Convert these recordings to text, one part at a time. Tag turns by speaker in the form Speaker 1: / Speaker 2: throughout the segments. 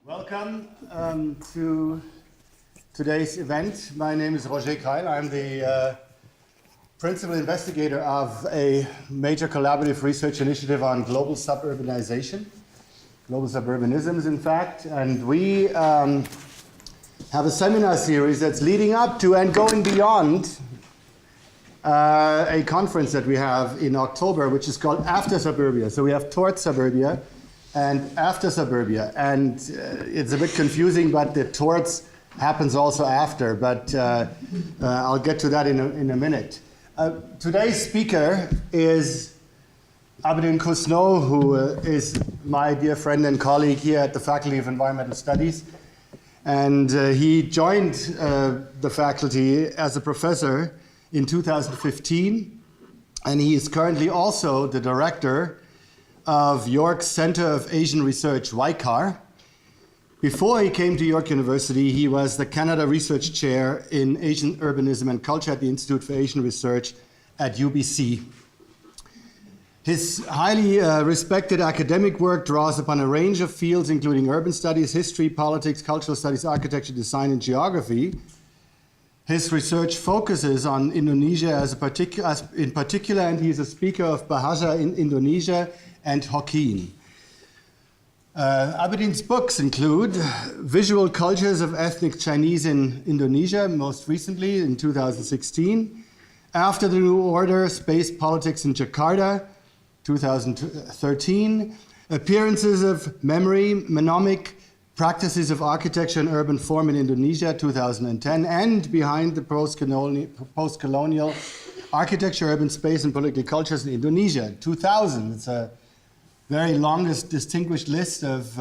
Speaker 1: Welcome to today's event. My name is Roger Keil. I'm the principal investigator of a major collaborative research initiative on global suburbanization, global suburbanisms, in fact. And we have a seminar series that's leading up to and going beyond a conference that we have in October, which is called After Suburbia. So we have Towards Suburbia and After Suburbia. And it's a bit confusing, but the towards happens also after. But I'll get to that in a minute. Today's speaker is Abidin Kusno, who is my dear friend and colleague here at the Faculty of Environmental Studies. And he joined the faculty as a professor in 2015. And he is currently also the director of York's Center of Asian Research, YCAR. Before he came to York University, he was the Canada Research Chair in Asian Urbanism and Culture at the Institute for Asian Research at UBC. His highly respected academic work draws upon a range of fields, including urban studies, history, politics, cultural studies, architecture, design, and geography. His research focuses on Indonesia in particular, and he is a speaker of Bahasa in Indonesia and Hokkien. Abidin's books include Visual Cultures of Ethnic Chinese in Indonesia, most recently in 2016, After the New Order, Space Politics in Jakarta, 2013, Appearances of Memory, Mnemonic Practices of Architecture and Urban Form in Indonesia, 2010, and Behind the Post-Colonial Architecture, Urban Space and Political Cultures in Indonesia, 2000. It's a very longest distinguished list of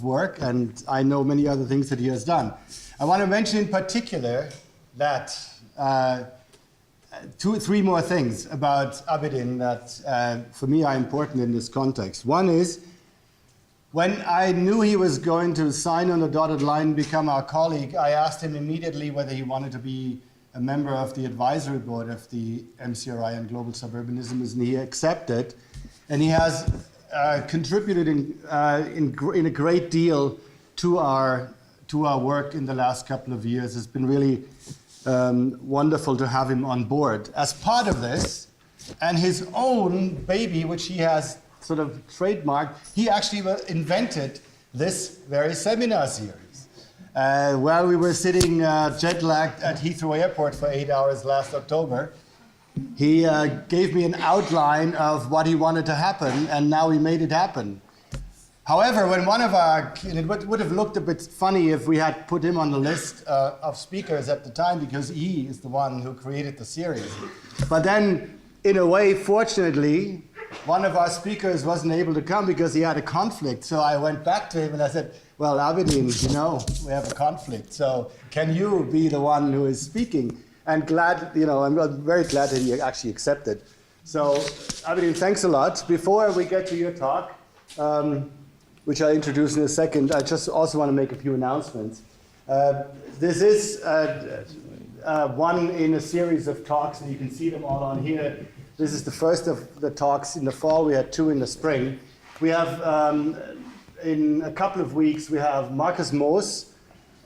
Speaker 1: work, and I know many other things that he has done. I want to mention in particular that three more things about Abidin that for me are important in this context. One is, when I knew he was going to sign on the dotted line and become our colleague, I asked him immediately whether he wanted to be a member of the advisory board of the MCRI on global suburbanism, and he accepted. And he has contributed in a great deal to our work in the last couple of years. It's been really wonderful to have him on board. As part of this, and his own baby, which he has sort of trademarked, he actually invented this very seminar series. While we were sitting jet-lagged at Heathrow Airport for 8 hours last October, he gave me an outline of what he wanted to happen, and now he made it happen. However, when it would have looked a bit funny if we had put him on the list of speakers at the time, because he is the one who created the series. But then, in a way, fortunately, one of our speakers wasn't able to come because he had a conflict. So I went back to him and I said, well, Abidin, you know, we have a conflict. So can you be the one who is speaking? And I'm very glad that he actually accepted. So Abidin, thanks a lot. Before we get to your talk, which I'll introduce in a second, I just also want to make a few announcements. This is one in a series of talks, and you can see them all on here. This is the first of the talks in the fall. We had two in the spring. We have, in a couple of weeks, we have Marcus Moos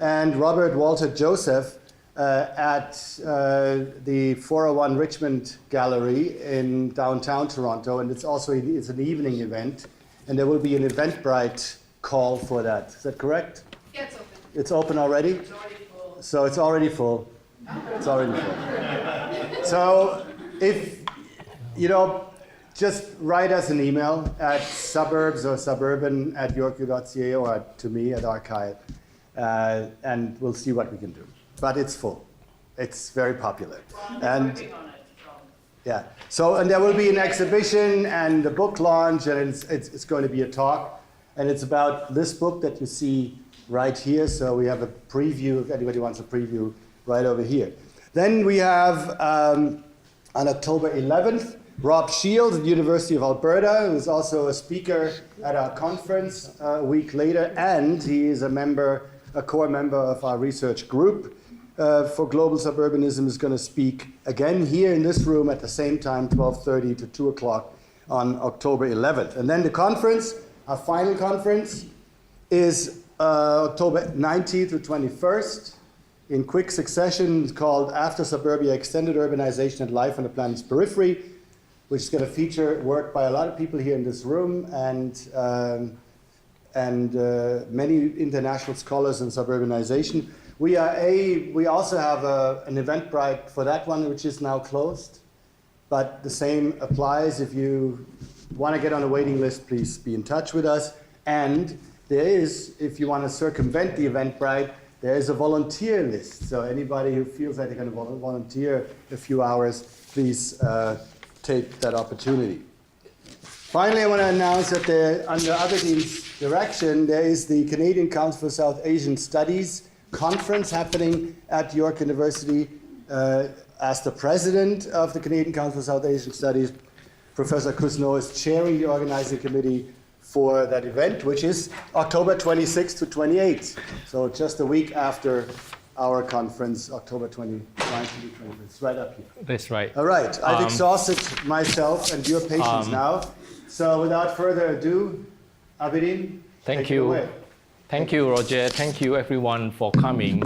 Speaker 1: and Robert Walter Joseph at the 401 Richmond Gallery in downtown Toronto, and it's an evening event, and there will be an Eventbrite call for that. Is that correct?
Speaker 2: Yeah, it's open.
Speaker 1: It's open already?
Speaker 2: It's already full.
Speaker 1: So it's already full. It's already full. So if just write us an email at suburbs or suburban@yorku.ca or to me at archive, and we'll see what we can do. But it's full. It's very popular.
Speaker 2: Well,
Speaker 1: and
Speaker 2: working on it, so.
Speaker 1: yeah. So, and there will be an exhibition and a book launch, and it's going to be a talk, and it's about this book that you see right here. So we have a preview, if anybody wants a preview, right over here. Then we have on October 11th, Rob Shields at the University of Alberta, who's also a speaker at our conference a week later, and he is a core member of our research group for global suburbanism, is going to speak again here in this room at the same time, 12:30 to 2 o'clock on October 11th. And then the conference, our final conference, is October 19th to 21st, in quick succession, called After Suburbia, Extended Urbanization and Life on the Planet's Periphery, which is going to feature work by a lot of people here in this room and many international scholars in suburbanization. We also have an Eventbrite for that one, which is now closed. But the same applies. If you want to get on a waiting list, please be in touch with us. And there is, if you want to circumvent the Eventbrite, there is a volunteer list. So anybody who feels like they're going to volunteer a few hours, please take that opportunity. Finally, I want to announce that under Abidin's direction, there is the Canadian Council for South Asian Studies conference happening at York University. As the president of the Canadian Council for South Asian Studies, Professor Kusno is chairing the organizing committee for that event, which is October 26th to 28th. So just a week after our conference, October 29th to 20th. It's right up here.
Speaker 3: That's right.
Speaker 1: All right, I've exhausted myself and your patience now. So without further ado, Abidin,
Speaker 3: Thank
Speaker 1: take it
Speaker 3: you.
Speaker 1: away.
Speaker 3: Thank you, Roger. Thank you, everyone, for coming.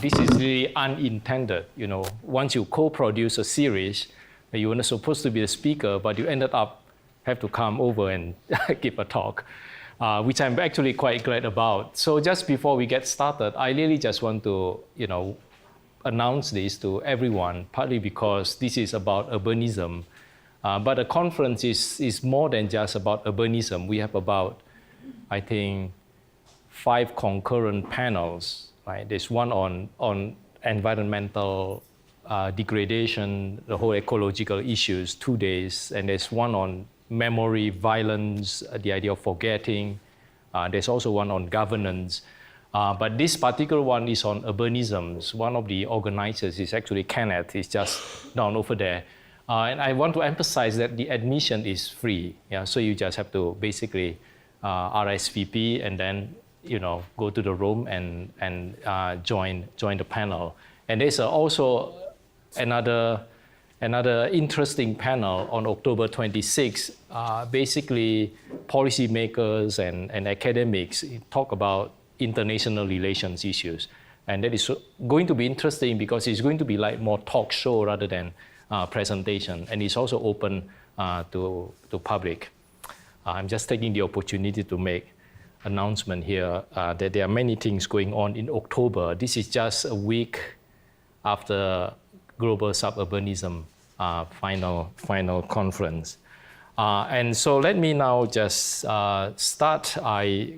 Speaker 3: This is really unintended. You know, once you co-produce a series, you were not supposed to be the speaker, but you ended up have to come over and give a talk, which I'm actually quite glad about. So just before we get started, I really just want to, announce this to everyone, partly because this is about urbanism. But the conference is more than just about urbanism. We have about, I think, 5 concurrent panels. Right? There's one on environmental degradation, the whole ecological issues, 2 days, and there's one on memory, violence, the idea of forgetting. There's also one on governance. But this particular one is on urbanisms. One of the organizers is actually Kenneth. He's just down over there. And I want to emphasize that the admission is free. Yeah? So you just have to basically RSVP and then go to the room and join the panel. And there's also another interesting panel on October 26th. Basically, policymakers and academics talk about international relations issues. And that is going to be interesting because it's going to be like more talk show rather than presentation. And it's also open to public. I'm just taking the opportunity to make announcement here that there are many things going on in October. This is just a week after Global Suburbanism final conference. And so let me now just start. I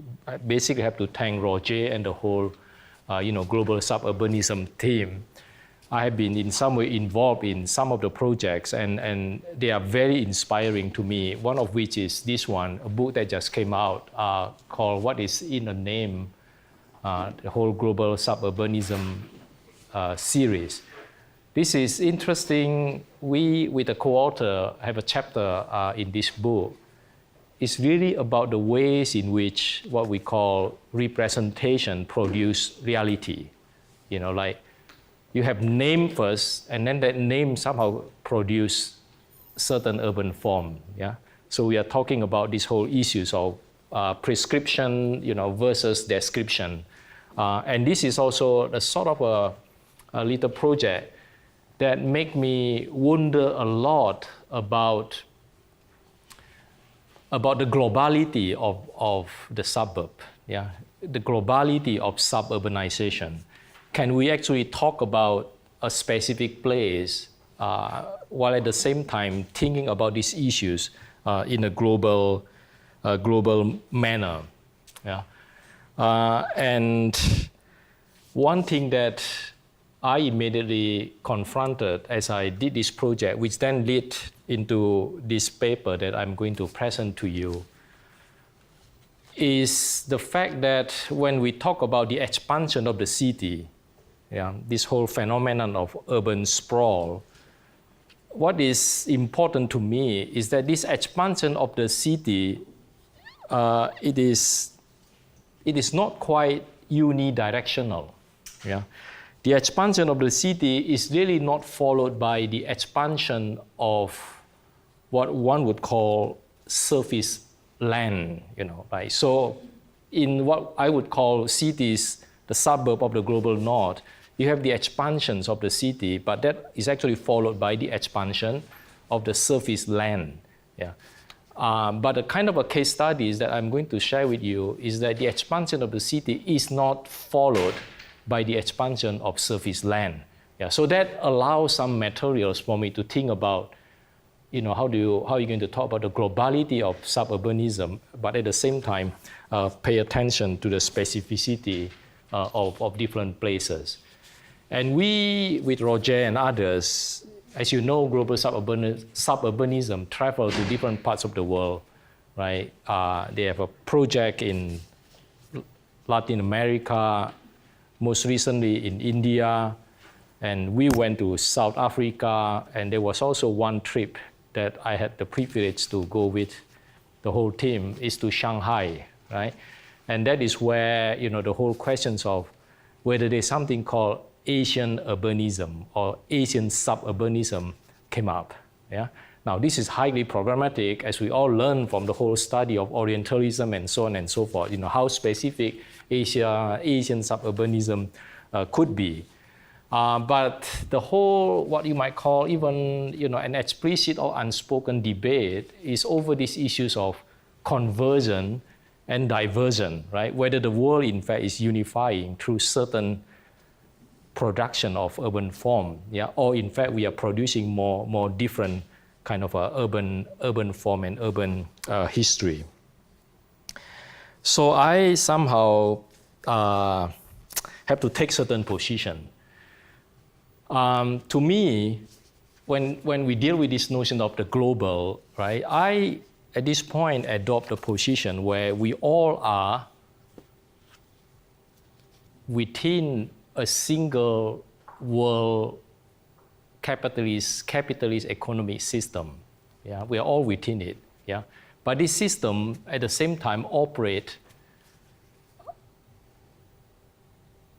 Speaker 3: basically have to thank Roger and the whole Global Suburbanism team. I have been in some way involved in some of the projects and they are very inspiring to me. One of which is this one, a book that just came out called What is in a Name, the whole Global Suburbanism series. This is interesting. We, with the co-author, have a chapter in this book. It's really about the ways in which what we call representation produce reality. Like you have name first, and then that name somehow produce certain urban form. Yeah. So we are talking about these whole issues of prescription, versus description, and this is also a sort of a little project that make me wonder a lot about the globality of the suburb, yeah, the globality of suburbanization. Can we actually talk about a specific place while at the same time thinking about these issues in a global manner? Yeah, and one thing that I immediately confronted as I did this project, which then led into this paper that I'm going to present to you, is the fact that when we talk about the expansion of the city, yeah, this whole phenomenon of urban sprawl, what is important to me is that this expansion of the city, it is not quite unidirectional. Yeah. The expansion of the city is really not followed by the expansion of what one would call surface land, right? So in what I would call cities, the suburb of the global north, you have the expansions of the city, but that is actually followed by the expansion of the surface land. Yeah. But the kind of a case studies that I'm going to share with you is that the expansion of the city is not followed by the expansion of surface land. Yeah. So that allows some materials for me to think about, how are you going to talk about the globality of suburbanism, but at the same time, pay attention to the specificity of different places. And we, with Roger and others, as you know, global suburbanism travel to different parts of the world, right? They have a project in Latin America, most recently in India, and we went to South Africa, and there was also one trip that I had the privilege to go with the whole team is to Shanghai, right? And that is where, the whole questions of whether there's something called Asian urbanism or Asian suburbanism came up. Yeah? Now, this is highly problematic, as we all learn from the whole study of Orientalism and so on and so forth, how specific Asian suburbanism could be. But the whole, what you might call even, an explicit or unspoken debate is over these issues of conversion and diversion, right? Whether the world, in fact, is unifying through certain production of urban form, yeah, or in fact we are producing more different kind of urban form and urban history. So I somehow have to take certain position. To me, when we deal with this notion of the global, right, I at this point adopt a position where we all are within a single world capitalist economic system. Yeah, we are all within it. Yeah, but this system at the same time operate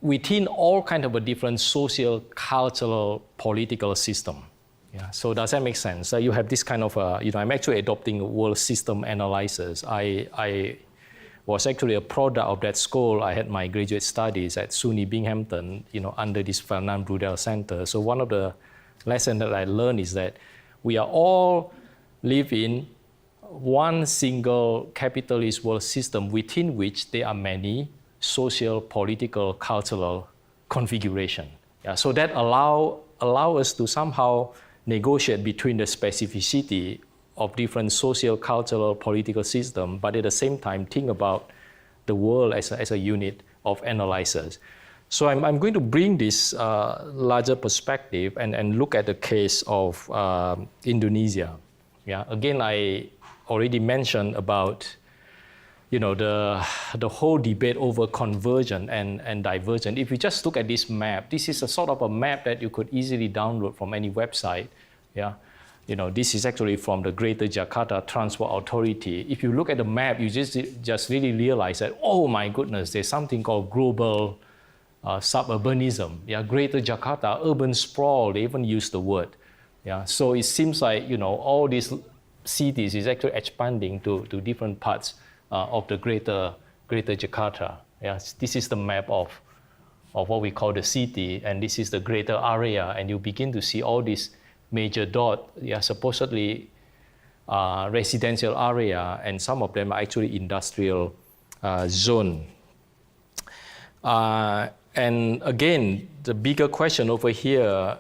Speaker 3: within all kind of a different social, cultural, political system. Yeah, so does that make sense? You have this kind of I'm actually adopting a world system analysis. I was actually a product of that school. I had my graduate studies at SUNY Binghamton, under this Fernand Braudel Center. So one of the lessons that I learned is that we are all live in one single capitalist world system within which there are many social, political, cultural configuration. Yeah, so that allow us to somehow negotiate between the specificity of different social, cultural, political system, but at the same time think about the world as a unit of analysis. So I'm going to bring this larger perspective and look at the case of Indonesia. Yeah, again, I already mentioned about the whole debate over conversion and diversion. If you just look at this map, this is a sort of a map that you could easily download from any website. Yeah. This is actually from the Greater Jakarta Transport Authority. If you look at the map, you just really realize that, oh my goodness, there's something called global suburbanism. Yeah, Greater Jakarta, urban sprawl, they even use the word. Yeah, so it seems like, all these cities is actually expanding to different parts of the Greater Jakarta. Yeah, this is the map of what we call the city, and this is the greater area, and you begin to see all these major dot, supposedly residential area, and some of them are actually industrial zone. And again, the bigger question over here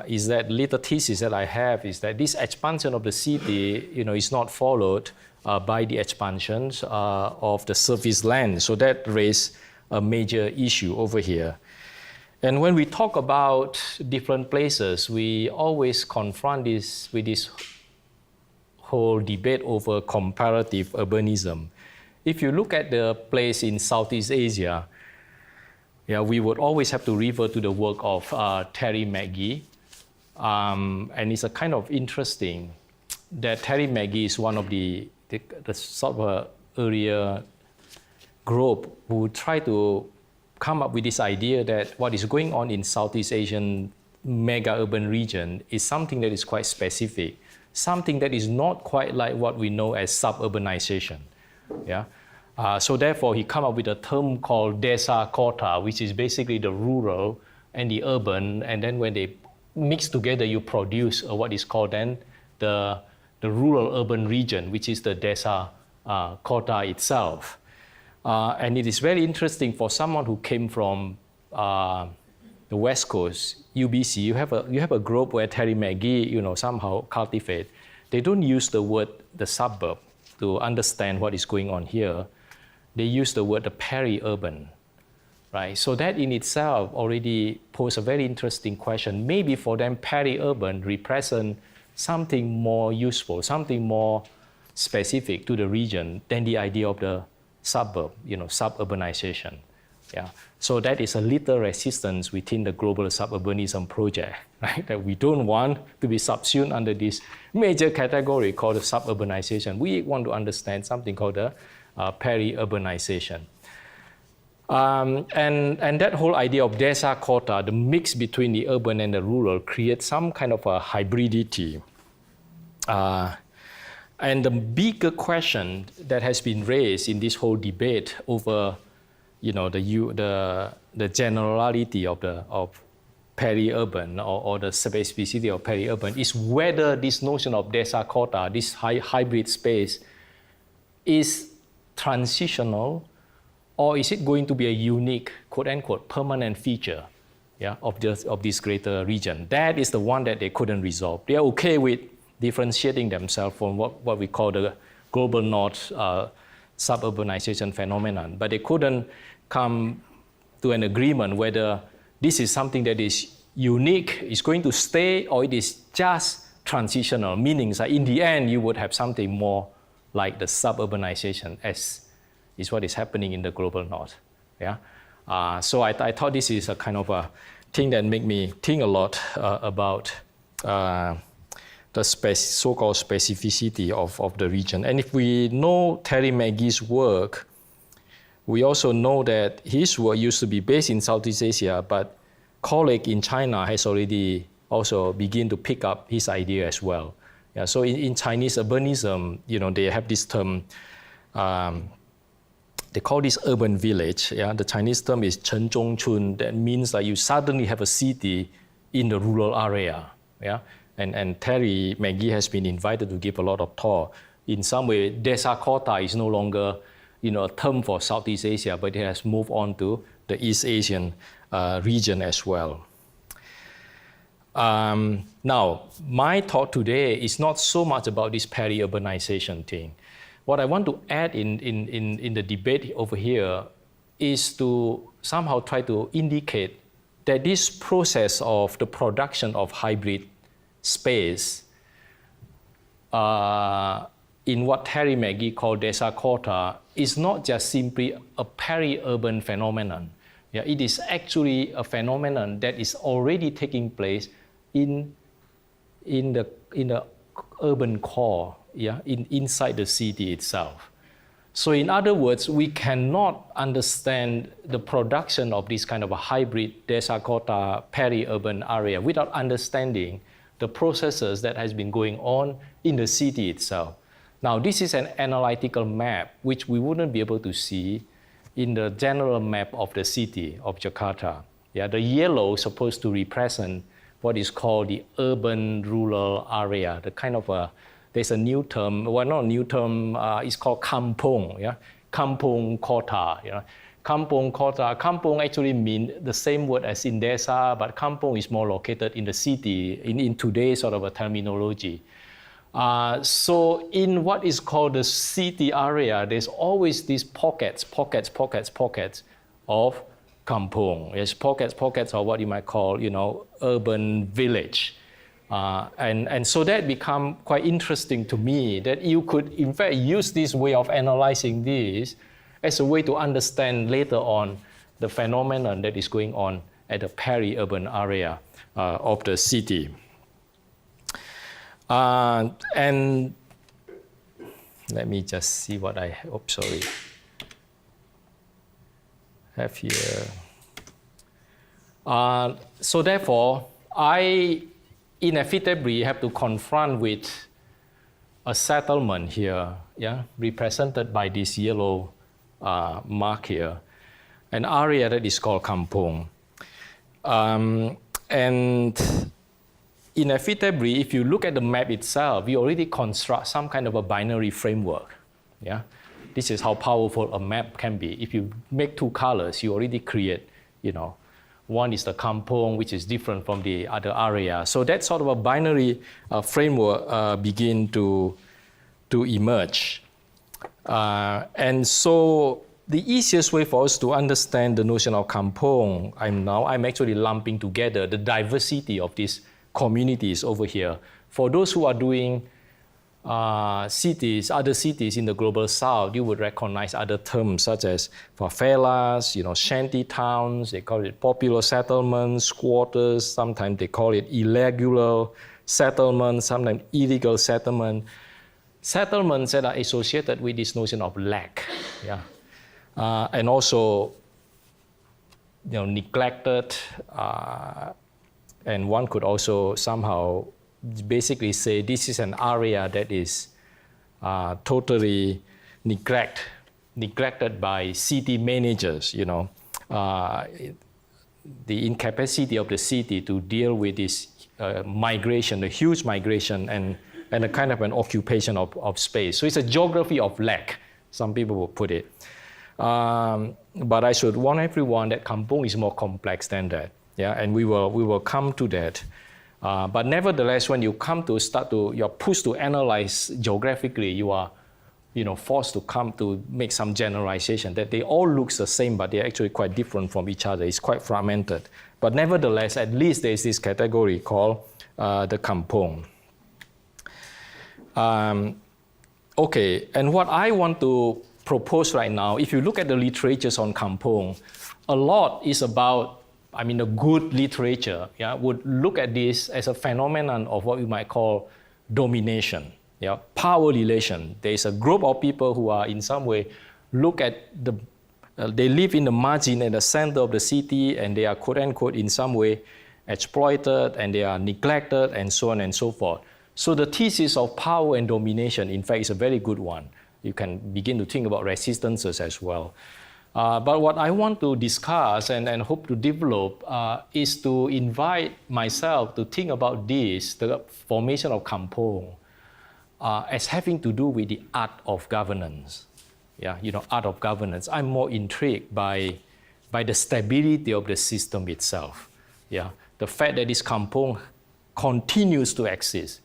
Speaker 3: is that little thesis that I have is that this expansion of the city, is not followed by the expansions of the surface land. So that raises a major issue over here. And when we talk about different places, we always confront this with this whole debate over comparative urbanism. If you look at the place in Southeast Asia, we would always have to refer to the work of Terry McGee. And it's a kind of interesting that Terry McGee is one of the sort of earlier group who try to come up with this idea that what is going on in Southeast Asian mega urban region is something that is quite specific, something that is not quite like what we know as suburbanization. Yeah, So therefore, he come up with a term called desa kota, which is basically the rural and the urban, and then when they mix together, you produce what is called then the rural-urban region, which is the desa kota itself. And it is very interesting for someone who came from the West Coast, UBC. You have a group where Terry McGee, somehow cultivate. They don't use the word the suburb to understand what is going on here. They use the word the peri-urban, right? So that in itself already poses a very interesting question. Maybe for them, peri-urban represent something more useful, something more specific to the region than the idea of the suburb, suburbanization. Yeah. So that is a little resistance within the global suburbanism project, right? That we don't want to be subsumed under this major category called the suburbanization. We want to understand something called the peri-urbanization. And that whole idea of desa kota, the mix between the urban and the rural, creates some kind of a hybridity. And the bigger question that has been raised in this whole debate over the generality of peri-urban or the specificity of peri-urban is whether this notion of desa kota, this hybrid space, is transitional, or is it going to be a unique, quote-unquote, permanent feature, of this greater region? That is the one that they couldn't resolve. They are okay with differentiating themselves from what we call the global north suburbanization phenomenon, but they couldn't come to an agreement whether this is something that is unique, is going to stay, or it is just transitional, meaning that in the end you would have something more like the suburbanization as is what is happening in the global north. So I thought this is a kind of a thing that made me think a lot about the so-called specificity of the region. And if we know Terry McGee's work, we also know that his work used to be based in Southeast Asia, but colleague in China has already also begun to pick up his idea as well. So in Chinese urbanism, they have this term, they call this urban village. The Chinese term is Chen Zhong Chun. That means that you suddenly have a city in the rural area. And Terry McGee has been invited to give a lot of talk. In some way, desa kota is no longer a term for Southeast Asia, but it has moved on to the East Asian region as well. Now, my talk today is not so much about this peri-urbanization thing. What I want to add in the debate over here is to somehow try to indicate that this process of the production of hybrid space in what Terry McGee called desa kota is not just simply a peri-urban phenomenon. It is actually a phenomenon that is already taking place in the urban core, inside the city itself. So in other words, we cannot understand the production of this kind of a hybrid desa kota peri-urban area without understanding the processes that has been going on in the city itself. Now, this is an analytical map which we wouldn't be able to see in the general map of the city of Jakarta. The yellow is supposed to represent what is called the urban rural area, the kind of there's a new term, well, not a new term, it's called kampung, kampung kota. Kampung kota, kampung actually means the same word as in desa, but kampung is more located in the city, in today's sort of a terminology. So in what is called the city area, there's always these pockets of kampung. There's pockets of what you might call, urban village. And so that become quite interesting to me, that you could in fact use this way of analyzing this as a way to understand later on the phenomenon that is going on at the peri-urban area of the city. And let me just see what I have here. So therefore, I inevitably have to confront with a settlement here, represented by this yellow mark here, an area that is called kampung. And inevitably, if you look at the map itself, we already construct some kind of a binary framework. Yeah? This is how powerful a map can be. If you make two colors, you already create, one is the kampung, which is different from the other area. So that sort of a binary framework begin to emerge. And so the easiest way for us to understand the notion of kampung, I'm actually lumping together the diversity of these communities over here. For those who are doing other cities in the global south, you would recognize other terms such as favelas, shanty towns, they call it popular settlements, squatters, sometimes they call it irregular settlements, sometimes illegal settlement. Settlements that are associated with this notion of lack, yeah, and also, neglected, and one could also somehow basically say this is an area that is totally neglected by city managers, the incapacity of the city to deal with this migration, the huge migration, and a kind of an occupation of space. So it's a geography of lack, some people will put it. But I should warn everyone that kampung is more complex than that. Yeah, and we will come to that. But nevertheless, when you you're pushed to analyze geographically, you are, forced to come to make some generalization that they all look the same, but they're actually quite different from each other. It's quite fragmented. But nevertheless, at least there's this category called the kampung. Okay, and what I want to propose right now, if you look at the literatures on kampung, a lot is about, the good literature, yeah, would look at this as a phenomenon of what we might call domination, yeah, power relation. There's a group of people who are in some way they live in the margin at the center of the city, and they are quote unquote in some way exploited, and they are neglected, and so on and so forth. So the thesis of power and domination, in fact, is a very good one. You can begin to think about resistances as well. But what I want to discuss and hope to develop is to invite myself to think about this, the formation of kampung, as having to do with the art of governance. Yeah, art of governance. I'm more intrigued by the stability of the system itself. Yeah, the fact that this kampung continues to exist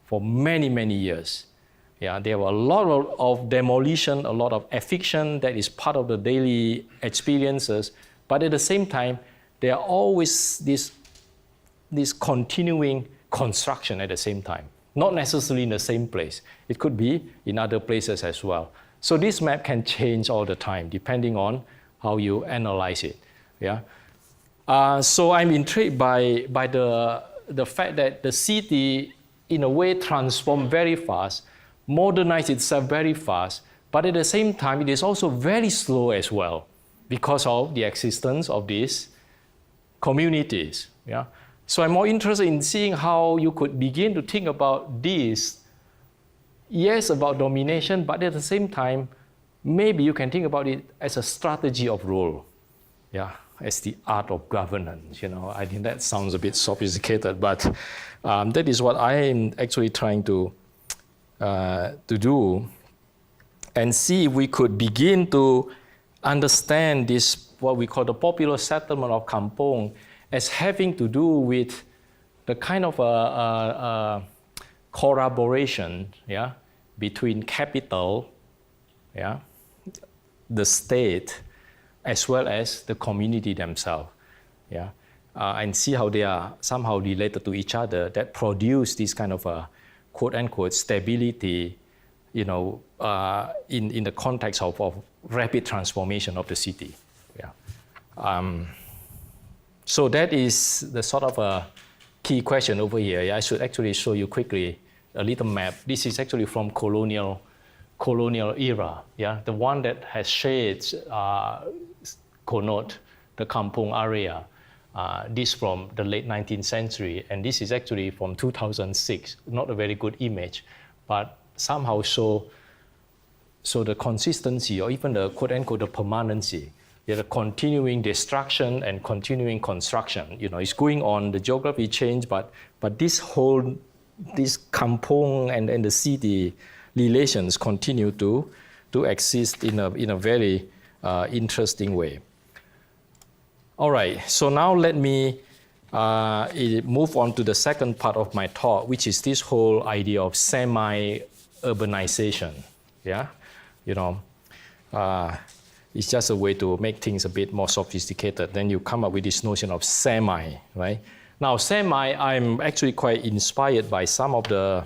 Speaker 3: for many, many years. Yeah, there were a lot of demolition, a lot of eviction that is part of the daily experiences. But at the same time, there are always this continuing construction at the same time. Not necessarily in the same place. It could be in other places as well. So this map can change all the time, depending on how you analyze it. Yeah. So I'm intrigued by the fact that the city, in a way, transformed very fast, modernize itself very fast, but at the same time, it is also very slow as well because of the existence of these communities. Yeah? So I'm more interested in seeing how you could begin to think about this, yes, about domination, but at the same time, maybe you can think about it as a strategy of rule, yeah, as the art of governance. I think that sounds a bit sophisticated, but that is what I am actually trying to do, and see if we could begin to understand this, what we call the popular settlement of kampung, as having to do with the kind of a collaboration, yeah, between capital, yeah, the state, as well as the community themselves, yeah, and see how they are somehow related to each other that produce this kind of a quote-unquote stability, in the context of rapid transformation of the city. Yeah. So that is the sort of a key question over here. Yeah, I should actually show you quickly a little map. This is actually from colonial era. Yeah, the one that has shades connote the kampung area. This from the late 19th century, and this is actually from 2006. Not a very good image, but somehow show So the consistency, or even the quote-unquote the permanency, the continuing destruction and continuing construction, it's going on. The geography change, but this kampung and the city relations continue to exist in a very interesting way. All right, so now let me move on to the second part of my talk, which is this whole idea of semi-urbanization. Yeah, it's just a way to make things a bit more sophisticated. Then you come up with this notion of semi, right? Now, semi, I'm actually quite inspired by some of the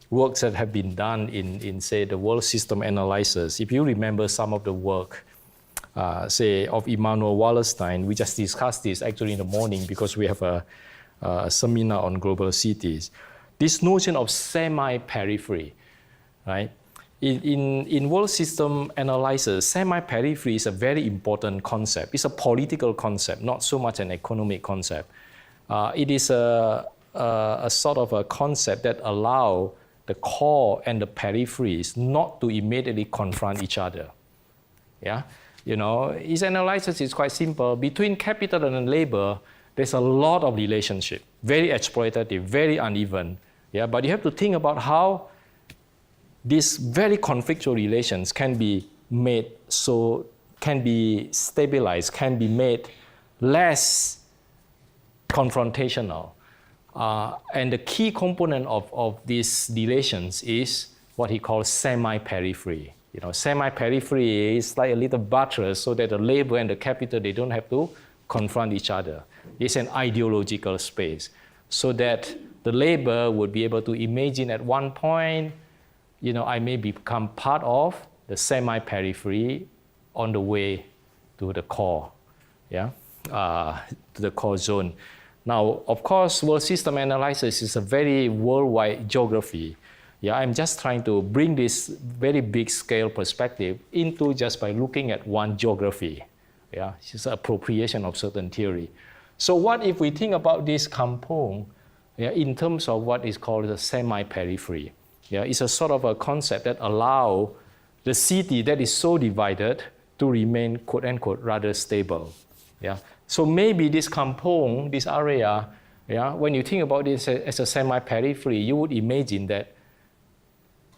Speaker 3: works that have been done in say, the world system analysis. If you remember some of the work, say, of Immanuel Wallerstein, we just discussed this actually in the morning because we have a seminar on global cities. This notion of semi-periphery, right? In world system analysis, semi-periphery is a very important concept. It's a political concept, not so much an economic concept. It is a sort of a concept that allows the core and the peripheries not to immediately confront each other. Yeah, its analysis is quite simple. Between capital and labor, there's a lot of relationship, very exploitative, very uneven. Yeah, but you have to think about how these very conflictual relations can be made can be stabilized, can be made less confrontational. And the key component of these relations is what he calls semi-periphery. Semi-periphery is like a little buttress so that the labor and the capital, they don't have to confront each other. It's an ideological space so that the labor would be able to imagine at one point, I may become part of the semi-periphery on the way to the core, to the core zone. Now, of course, world system analysis is a very worldwide geography. Yeah, I'm just trying to bring this very big scale perspective into just by looking at one geography. Yeah, it's just appropriation of certain theory. So what if we think about this kampung in terms of what is called the semi-periphery? Yeah, it's a sort of a concept that allows the city that is so divided to remain, quote unquote, rather stable. Yeah. So maybe this kampung, this area, when you think about this as a semi-periphery, you would imagine that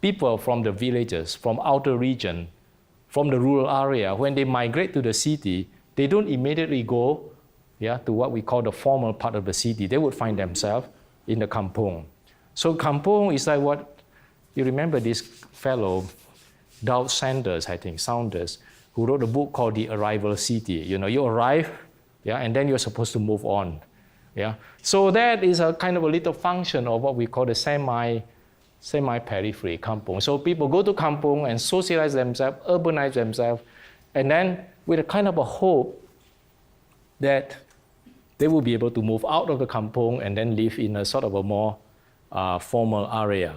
Speaker 3: people from the villages, from outer region, from the rural area, when they migrate to the city, they don't immediately go to what we call the formal part of the city. They would find themselves in the kampung. So kampung is like what, you remember this fellow, Dow Saunders, who wrote a book called The Arrival City. You arrive, and then you're supposed to move on. Yeah? So that is a kind of a little function of what we call the semi-periphery kampung. So people go to kampung and socialize themselves, urbanize themselves, and then with a kind of a hope that they will be able to move out of the kampung and then live in a sort of a more formal area.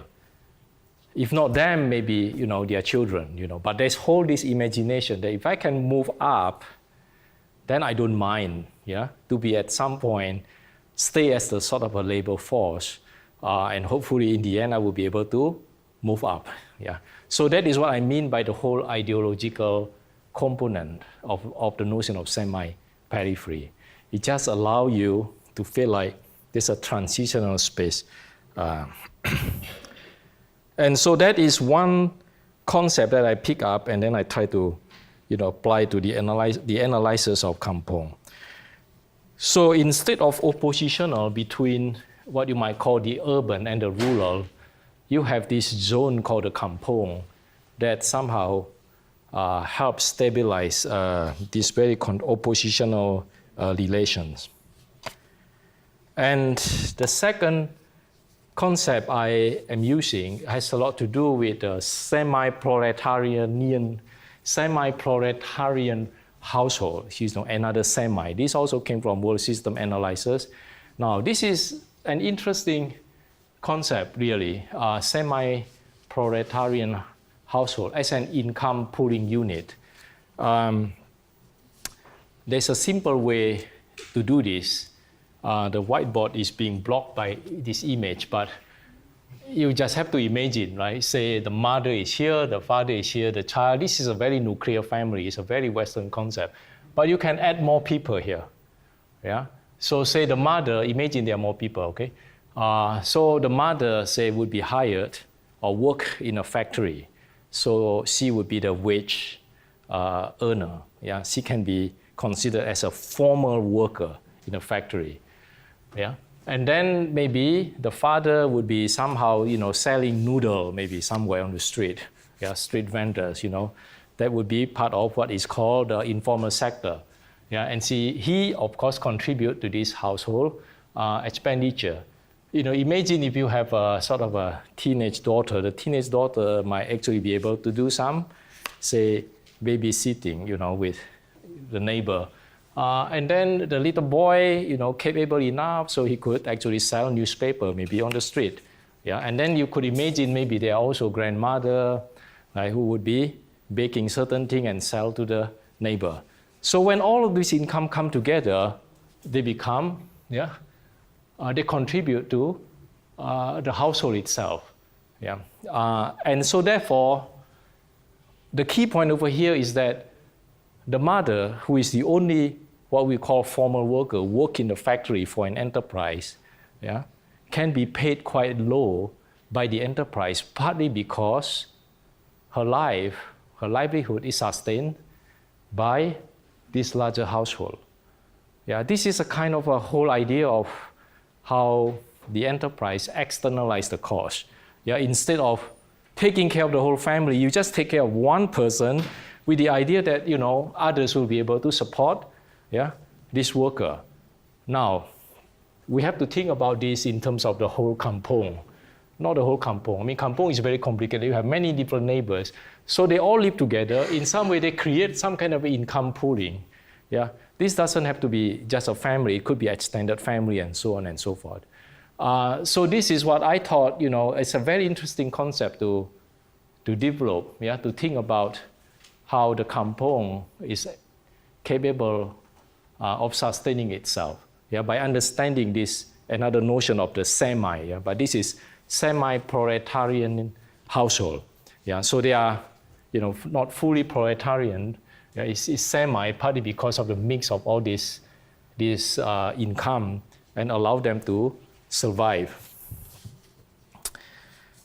Speaker 3: If not them, maybe their children. But there's this imagination that if I can move up, then I don't mind. To be at some point stay as the sort of a labor force, and hopefully in the end I will be able to move up. So that is what I mean by the whole ideological component of the notion of semi-periphery. It just allows you to feel like there's a transitional space. And so that is one concept that I pick up and then I try to apply to the analysis of kampung. So instead of oppositional between what you might call the urban and the rural, you have this zone called the kampung that somehow helps stabilize these very oppositional relations. And the second concept I am using has a lot to do with the semi-proletarian household. Another semi. This also came from world system analysis. Now, this is an interesting concept, really. Semi-proletarian household as an income pooling unit. There's a simple way to do this. The whiteboard is being blocked by this image, but you just have to imagine, right? Say the mother is here, the father is here, the child. This is a very nuclear family. It's a very Western concept. But you can add more people here. Yeah. So say the mother, imagine there are more people, okay? So the mother, say, would be hired or work in a factory. So she would be the wage earner. Yeah. She can be considered as a formal worker in a factory. Yeah. And then maybe the father would be somehow, selling noodle maybe somewhere on the street. Yeah, street vendors, that would be part of what is called the informal sector. Yeah, and he of course contribute to this household expenditure. Imagine if you have a sort of a teenage daughter. The teenage daughter might actually be able to do some, say, babysitting, with the neighbor. And then the little boy, capable enough so he could actually sell newspaper maybe on the street. Yeah, and then you could imagine maybe there are also grandmother who would be baking certain thing and sell to the neighbor. So when all of this income come together, they become, they contribute to the household itself. Yeah, and so therefore, the key point over here is that the mother, who is the only what we call formal worker, work in the factory for an enterprise, can be paid quite low by the enterprise, partly because her livelihood is sustained by this larger household. Yeah, this is a kind of a whole idea of how the enterprise externalize the cost. Yeah, instead of taking care of the whole family, you just take care of one person with the idea that others will be able to support this worker. Now, we have to think about this in terms of the whole kampung, not the whole kampung. I mean, kampung is very complicated. You have many different neighbors. So they all live together. In some way, they create some kind of income pooling. Yeah? This doesn't have to be just a family. It could be extended family and so on and so forth. So this is what I thought, it's a very interesting concept to develop, to think about how the kampung is capable of sustaining itself, by understanding this another notion of the semi, but this is semi-proletarian household. Yeah, so they are, not fully proletarian. Yeah, it's semi, partly because of the mix of all this income and allow them to survive.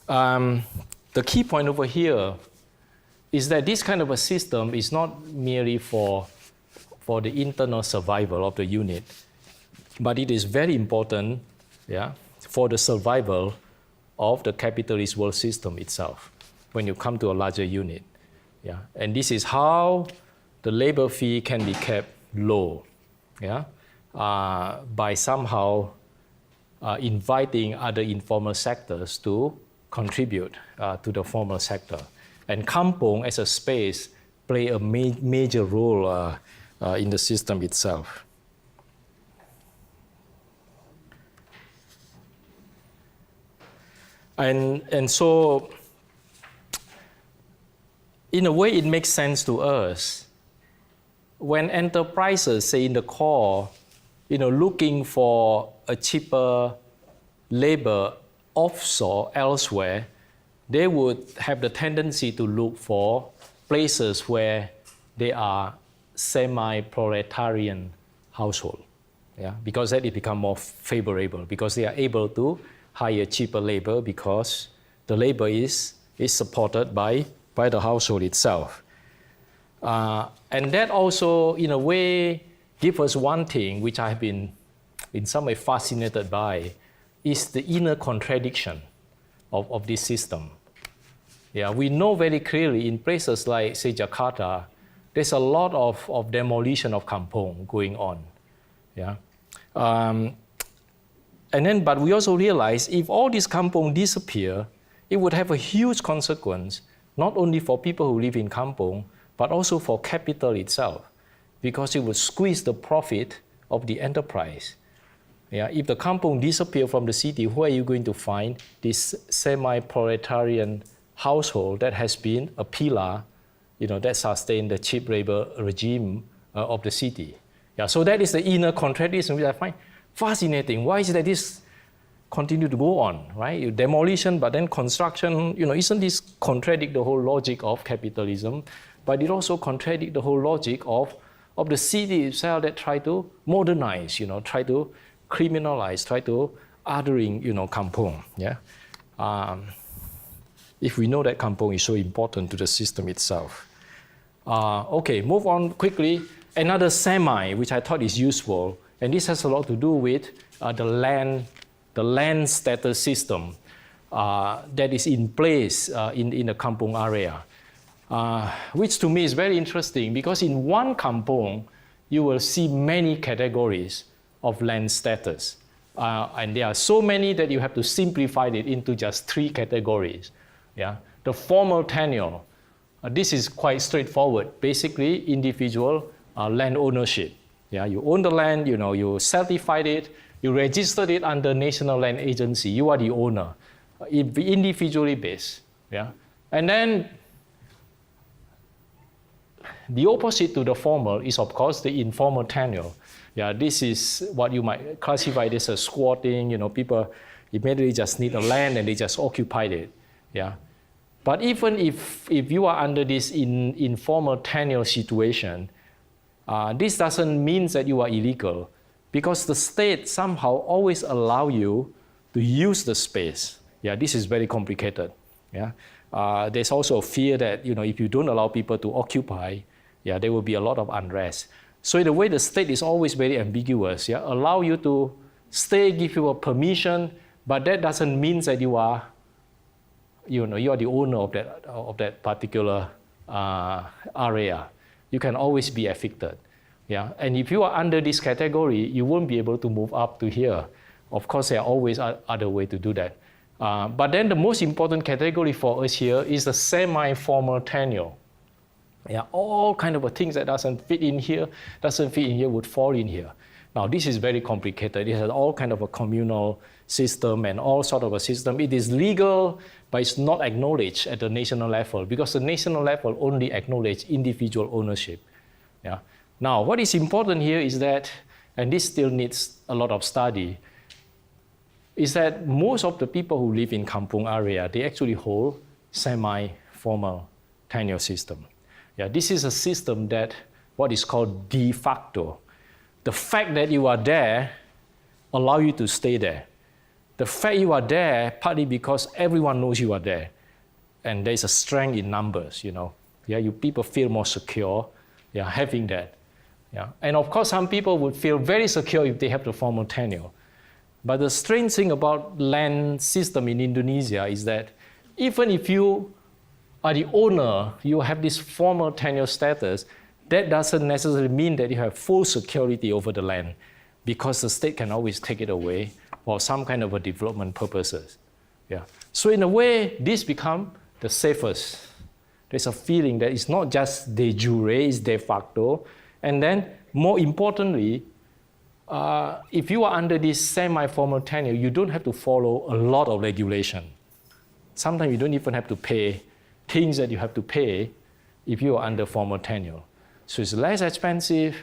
Speaker 3: The key point over here is that this kind of a system is not merely for the internal survival of the unit, but it is very important for the survival of the capitalist world system itself when you come to a larger unit. Yeah? And this is how the labor fee can be kept low by somehow inviting other informal sectors to contribute to the formal sector. And kampung as a space play a major role in the system itself. And so, in a way, it makes sense to us when enterprises, say in the core, looking for a cheaper labor offshore elsewhere, they would have the tendency to look for places where they are semi-proletarian household, because that it become more favorable, because they are able to hire cheaper labor because the labor is supported by the household itself. And that also, in a way, gives us one thing which I have been in some way fascinated by, is the inner contradiction of this system. Yeah, we know very clearly in places like, say, Jakarta, there's a lot of demolition of kampung going on. Yeah. But we also realize if all these kampung disappear, it would have a huge consequence, not only for people who live in kampung, but also for capital itself, because it would squeeze the profit of the enterprise. Yeah, if the kampung disappear from the city, where are you going to find this semi-proletarian household that has been a pillar, that sustained the cheap labor regime of the city? Yeah, so that is the inner contradiction which I find fascinating. Why is that this continue to go on, right? Demolition, but then construction, isn't this contradict the whole logic of capitalism? But it also contradicts the whole logic of the city itself that try to modernize, try to criminalize, try to othering, kampung. Yeah. If we know that kampung is so important to the system itself. Okay, move on quickly. Another semi, which I thought is useful, and this has a lot to do with the land status system that is in place in the kampung area, which to me is very interesting because in one kampung, you will see many categories of land status. And there are so many that you have to simplify it into just 3 categories. Yeah? The formal tenure, this is quite straightforward. Basically, individual land ownership. Yeah? You own the land, you certified it, you registered it under National Land Agency, you are the owner, individually based. Yeah? And then the opposite to the formal is, of course, the informal tenure. Yeah, this is what you might classify this as squatting. People immediately just need a land and they just occupied it. Yeah, but even if you are under this informal tenure situation, this doesn't mean that you are illegal, because the state somehow always allow you to use the space. Yeah, this is very complicated. Yeah, there's also a fear that if you don't allow people to occupy, yeah, there will be a lot of unrest. So in a way, the state is always very ambiguous. Yeah, allow you to stay, give you a permission, but that doesn't mean that you are the owner of that particular area. You can always be affected. Yeah, and if you are under this category, you won't be able to move up to here. Of course, there are always other ways to do that. But then the most important category for us here is the semi-formal tenure. Yeah, all kind of things that doesn't fit in here would fall in here. Now, this is very complicated. It has all kind of a communal system and all sort of a system. It is legal, but it's not acknowledged at the national level because the national level only acknowledges individual ownership. Yeah. Now, what is important here is that, and this still needs a lot of study, is that most of the people who live in kampung area, they actually hold semi-formal tenure system. Yeah, this is a system that what is called de facto. The fact that you are there allows you to stay there. The fact you are there partly because everyone knows you are there, and there's a strength in numbers. Yeah, people feel more secure. Yeah, having that. Yeah, and of course some people would feel very secure if they have the formal tenure. But the strange thing about land system in Indonesia is that even if you are the owner, you have this formal tenure status, that doesn't necessarily mean that you have full security over the land, because the state can always take it away for some kind of a development purposes. Yeah. So in a way, this becomes the safest. There's a feeling that it's not just de jure, it's de facto. And then more importantly, if you are under this semi-formal tenure, you don't have to follow a lot of regulation. Sometimes you don't even have to pay things that you have to pay if you are under formal tenure. So it's less expensive,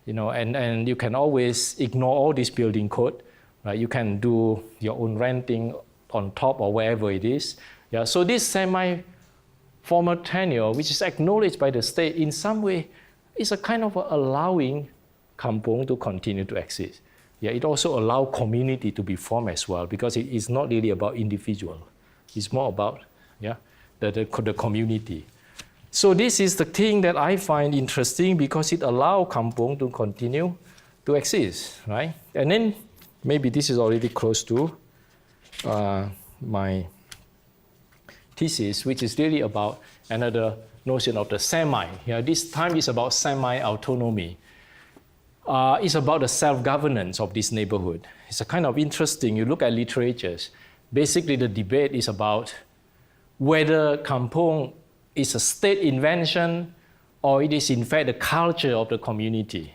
Speaker 3: and you can always ignore all this building code. Right? You can do your own renting on top or wherever it is. Yeah. So this semi-formal tenure, which is acknowledged by the state, in some way is a kind of allowing kampung to continue to exist. Yeah, it also allows community to be formed as well, because it is not really about individual. It's more about the community. So this is the thing that I find interesting, because it allows kampung to continue to exist, right? And then maybe this is already close to my thesis, which is really about another notion of the semi. This time is about semi-autonomy. It's about the self-governance of this neighborhood. It's a kind of interesting, you look at literatures, basically the debate is about whether kampung is a state invention or it is in fact the culture of the community.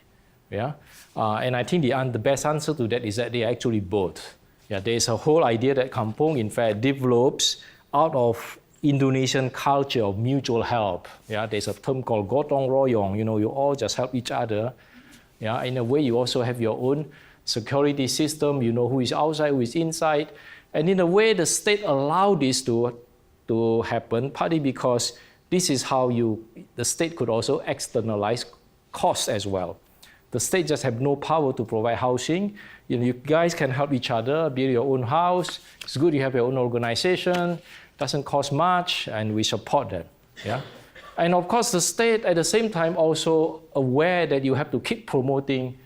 Speaker 3: Yeah? And I think the best answer to that is that they are actually both. Yeah, there's a whole idea that kampung in fact develops out of Indonesian culture of mutual help. Yeah, there's a term called gotong royong, you all just help each other. Yeah, in a way you also have your own security system, you know who is outside, who is inside. And in a way, the state allowed this to happen, partly because this is how the state could also externalize costs as well. The state just have no power to provide housing. You know, you guys can help each other, build your own house. It's good you have your own organization. Doesn't cost much, and we support that. Yeah. And of course, the state at the same time also aware that you have to keep promoting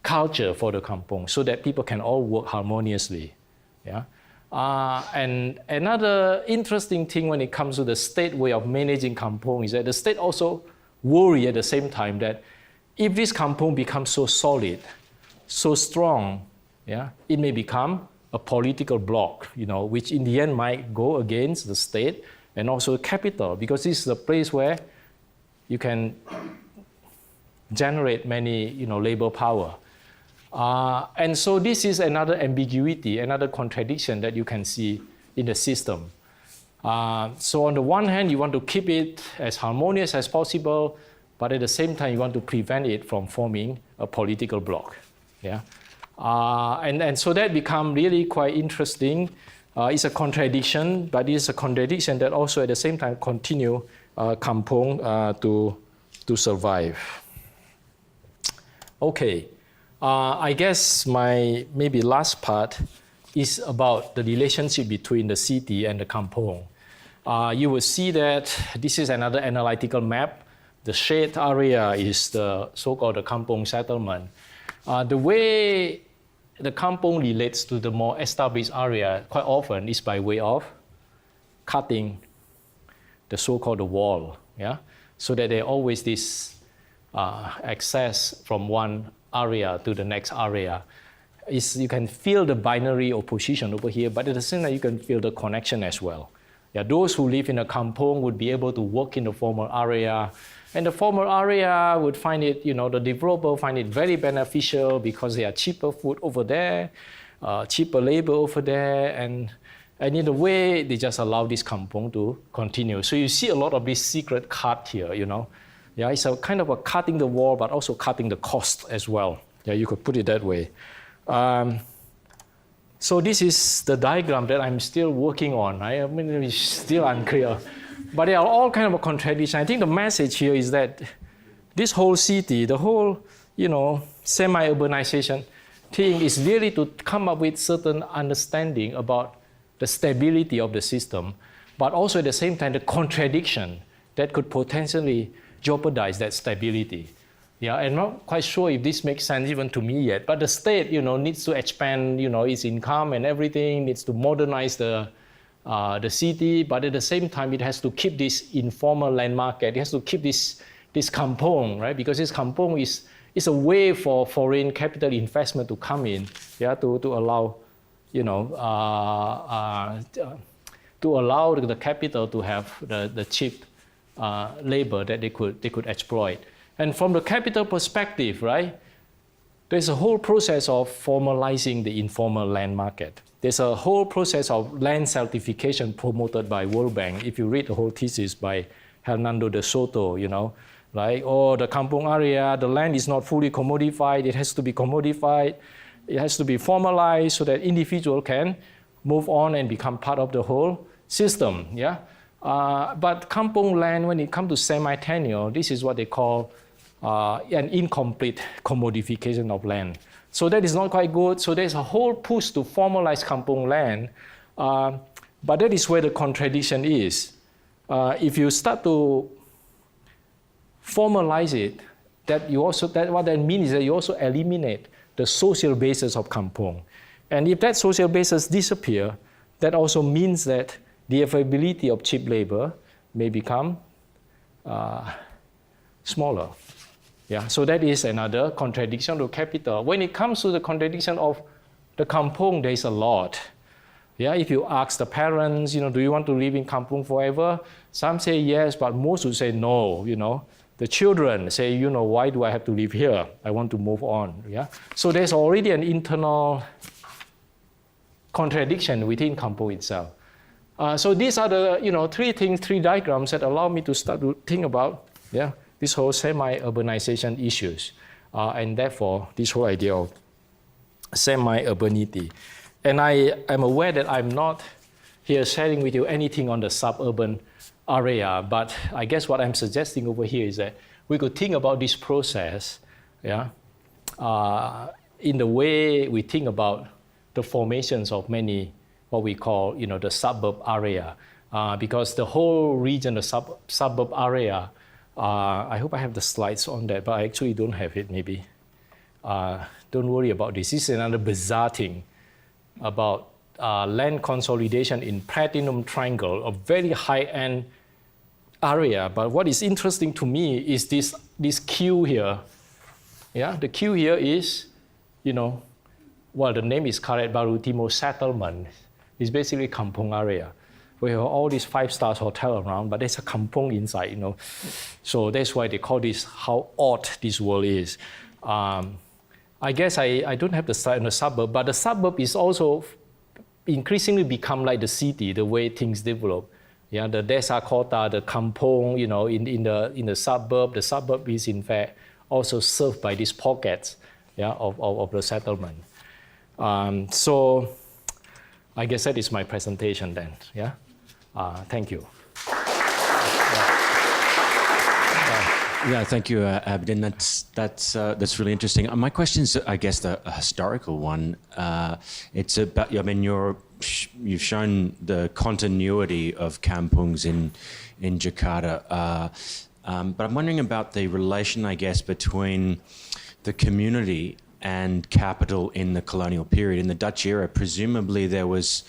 Speaker 3: culture for the kampung so that people can all work harmoniously. Yeah. And another interesting thing when it comes to the state way of managing kampung is that the state also worry at the same time that if this kampung becomes so solid, so strong, yeah, it may become a political bloc, you know, which in the end might go against the state and also capital, because this is a place where you can generate many, you know, labor power. And so this is another ambiguity, another contradiction that you can see in the system. So on the one hand, you want to keep it as harmonious as possible, but at the same time, you want to prevent it from forming a political bloc. Yeah? And so that becomes really quite interesting. It's a contradiction, but it's a contradiction that also at the same time continue kampung to survive. Okay. I guess my maybe last part is about the relationship between the city and the kampung. You will see that this is another analytical map. The shaded area is the so-called the kampung settlement. The way the kampung relates to the more established area quite often is by way of cutting the so-called wall, yeah? So that there always this access from one area to the next area. You can feel the binary opposition over here, but at the same time, you can feel the connection as well. Yeah, those who live in a kampung would be able to work in the former area, and the former area would find it, you know, the developer find it very beneficial because there are cheaper food over there, cheaper labor over there, and in a way, they just allow this kampung to continue. So you see a lot of this secret cut here, you know. Yeah, it's a kind of a cutting the wall, but also cutting the cost as well. Yeah, you could put it that way. So this is the diagram that I'm still working on. I mean, it's still unclear. But they are all kind of a contradiction. I think the message here is that this whole city, the whole, you know, semi-urbanization thing is really to come up with certain understanding about the stability of the system, but also at the same time, the contradiction that could potentially jeopardize that stability. Yeah, I'm not quite sure if this makes sense even to me yet, but the state, you know, needs to expand, you know, its income and everything, needs to modernize the city, but at the same time, it has to keep this informal land market. It has to keep this kampung, right? Because this kampung is a way for foreign capital investment to come in, yeah, to allow, you know, to allow the capital to have the cheap labor that they could exploit. And from the capital perspective, right, there's a whole process of formalizing the informal land market. There's a whole process of land certification promoted by World Bank. If you read the whole thesis by Hernando de Soto, you know, like, oh, the kampung area, the land is not fully commodified, it has to be commodified, it has to be formalized so that individual can move on and become part of the whole system, yeah? But kampung land, when it comes to semi-tenure, this is what they call an incomplete commodification of land. So that is not quite good. So there's a whole push to formalize kampung land, but that is where the contradiction is. If you start to formalize it, what that means is that you also eliminate the social basis of kampung. And if that social basis disappears, that also means that the availability of cheap labor may become smaller. Yeah, so that is another contradiction to capital. When it comes to the contradiction of the kampung, there is a lot. Yeah, if you ask the parents, you know, do you want to live in kampung forever? Some say yes, but most would say no, you know. The children say, you know, why do I have to live here? I want to move on, yeah? So there's already an internal contradiction within kampung itself. So these are the, you know, three diagrams that allow me to start to think about, yeah, this whole semi-urbanization issues, and therefore this whole idea of semi-urbanity. And I am aware that I'm not here sharing with you anything on the suburban area, but I guess what I'm suggesting over here is that we could think about this process, yeah, in the way we think about the formations of many, what we call, the suburb area. Because the whole region, the suburb area, I hope I have the slides on that, but I actually don't have it maybe. Don't worry about this. This is another bizarre thing about land consolidation in Platinum Triangle, a very high-end area. But what is interesting to me is this queue here. Yeah, the queue here is, well, the name is correct, Baru Timur settlement. It's basically kampung area. We have all these 5-star hotel around, but there's a kampung inside, So that's why they call this how odd this world is. I guess I don't have the slide on the suburb, but the suburb is also increasingly become like the city, the way things develop. Yeah, the desa kota, the kampung, in the suburb. The suburb is in fact also served by these pockets, yeah, of the settlement. So I guess that is my presentation then. Yeah, thank you.
Speaker 4: Yeah, thank you, Abidin. That's really interesting. My question is, I guess, a historical one. It's about, you've shown the continuity of kampungs in Jakarta, but I'm wondering about the relation, I guess, between the community and capital in the colonial period. In the Dutch era, presumably there was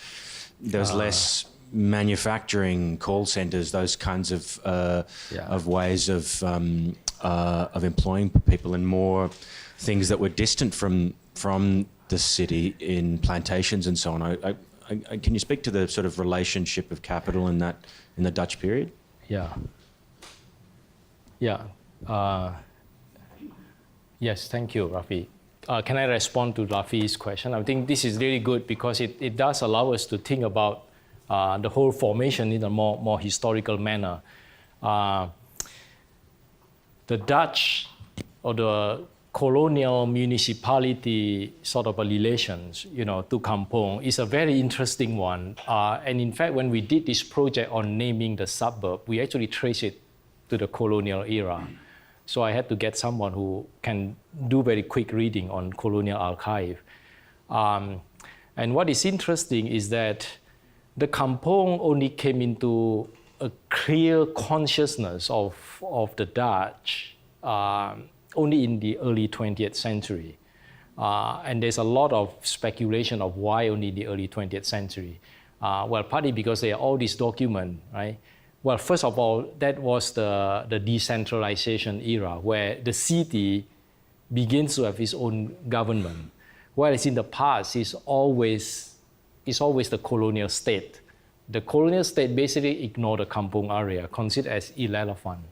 Speaker 4: less manufacturing, call centers, those kinds of ways of employing people, and more things that were distant from the city in plantations and so on. Can you speak to the sort of relationship of capital in the Dutch period?
Speaker 3: Yeah. Yes, thank you, Rafi. Can I respond to Rafi's question? I think this is really good because it does allow us to think about the whole formation in a more historical manner. The Dutch or the colonial municipality sort of a relations, to kampung is a very interesting one. And in fact, when we did this project on naming the suburb, we actually trace it to the colonial era. So I had to get someone who can do very quick reading on colonial archive. And what is interesting is that the kampung only came into a clear consciousness of the Dutch only in the early 20th century. And there's a lot of speculation of why only the early 20th century. Well, partly because there are all these documents, right? Well, first of all, that was the decentralization era where the city begins to have its own government. Whereas in the past, it's always the colonial state. The colonial state basically ignored the kampung area, considered as irrelevant.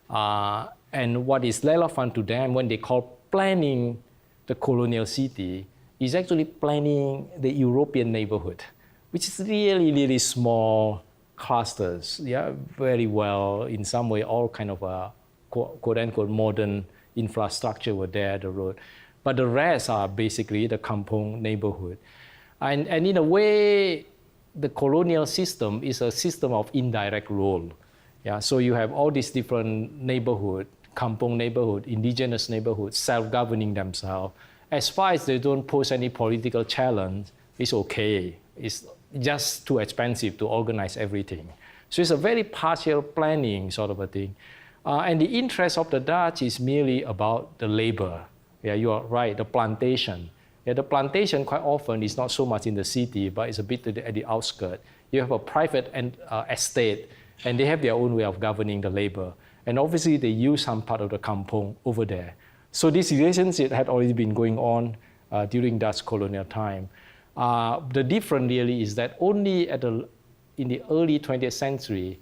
Speaker 3: And what is relevant to them when they call planning the colonial city is actually planning the European neighborhood, which is really, really small clusters, yeah, very well, in some way, all kind of a quote-unquote modern infrastructure were there, the road. But the rest are basically the kampung neighborhood. And in a way, the colonial system is a system of indirect rule. Yeah, so you have all these different neighborhood, kampung neighborhood, indigenous neighborhoods, self-governing themselves. As far as they don't pose any political challenge, it's okay. It's just too expensive to organize everything. So it's a very partial planning sort of a thing. And the interest of the Dutch is merely about the labor. Yeah, you are right, the plantation. Yeah, the plantation quite often is not so much in the city, but it's a bit at the outskirts. You have a private estate, and they have their own way of governing the labor. And obviously, they use some part of the kampung over there. So this relationship had already been going on during Dutch colonial time. The difference really is that only in the early 20th century,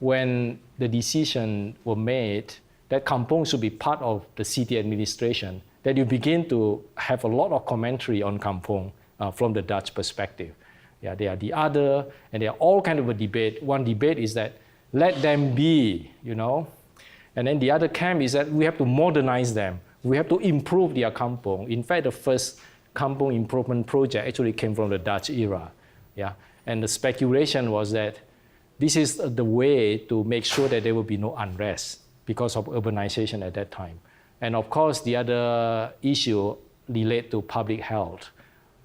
Speaker 3: when the decision were made that kampung should be part of the city administration, that you begin to have a lot of commentary on kampung from the Dutch perspective. Yeah, they are the other, and there are all kind of a debate. One debate is that let them be, and then the other camp is that we have to modernize them. We have to improve their kampung. In fact, the first kampung improvement project actually came from the Dutch era. Yeah? And the speculation was that this is the way to make sure that there will be no unrest because of urbanization at that time. And of course, the other issue relate to public health.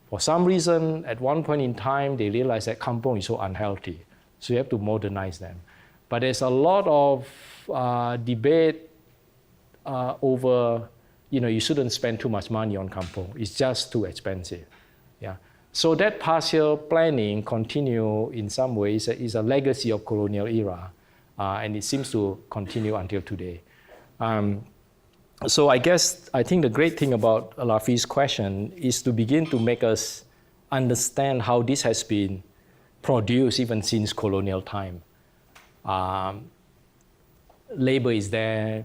Speaker 3: For some reason, at one point in time, they realized that kampung is so unhealthy. So you have to modernize them. But there's a lot of debate over, you shouldn't spend too much money on kampung. It's just too expensive. Yeah. So that partial planning continue in some ways is a legacy of colonial era, and it seems to continue until today. So I think the great thing about Lafi's question is to begin to make us understand how this has been produced even since colonial time. Labor is there,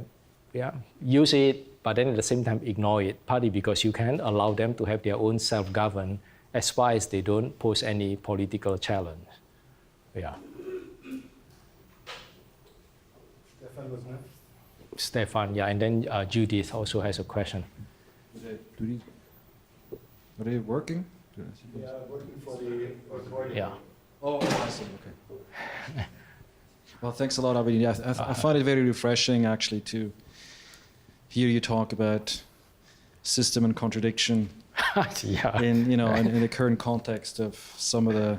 Speaker 3: yeah, use it, but then at the same time ignore it, partly because you can't allow them to have their own self-govern as far as they don't pose any political challenge. Yeah.
Speaker 1: Stefan was next.
Speaker 3: Stefan, yeah, and then Judith also has a question.
Speaker 5: Are they working?
Speaker 1: Yeah, working for the recording.
Speaker 3: Yeah.
Speaker 5: Oh, I see. Okay. Well, thanks a lot, Abidin. I find it very refreshing, actually, to hear you talk about system and contradiction
Speaker 3: Yeah.
Speaker 5: in the current context of some of the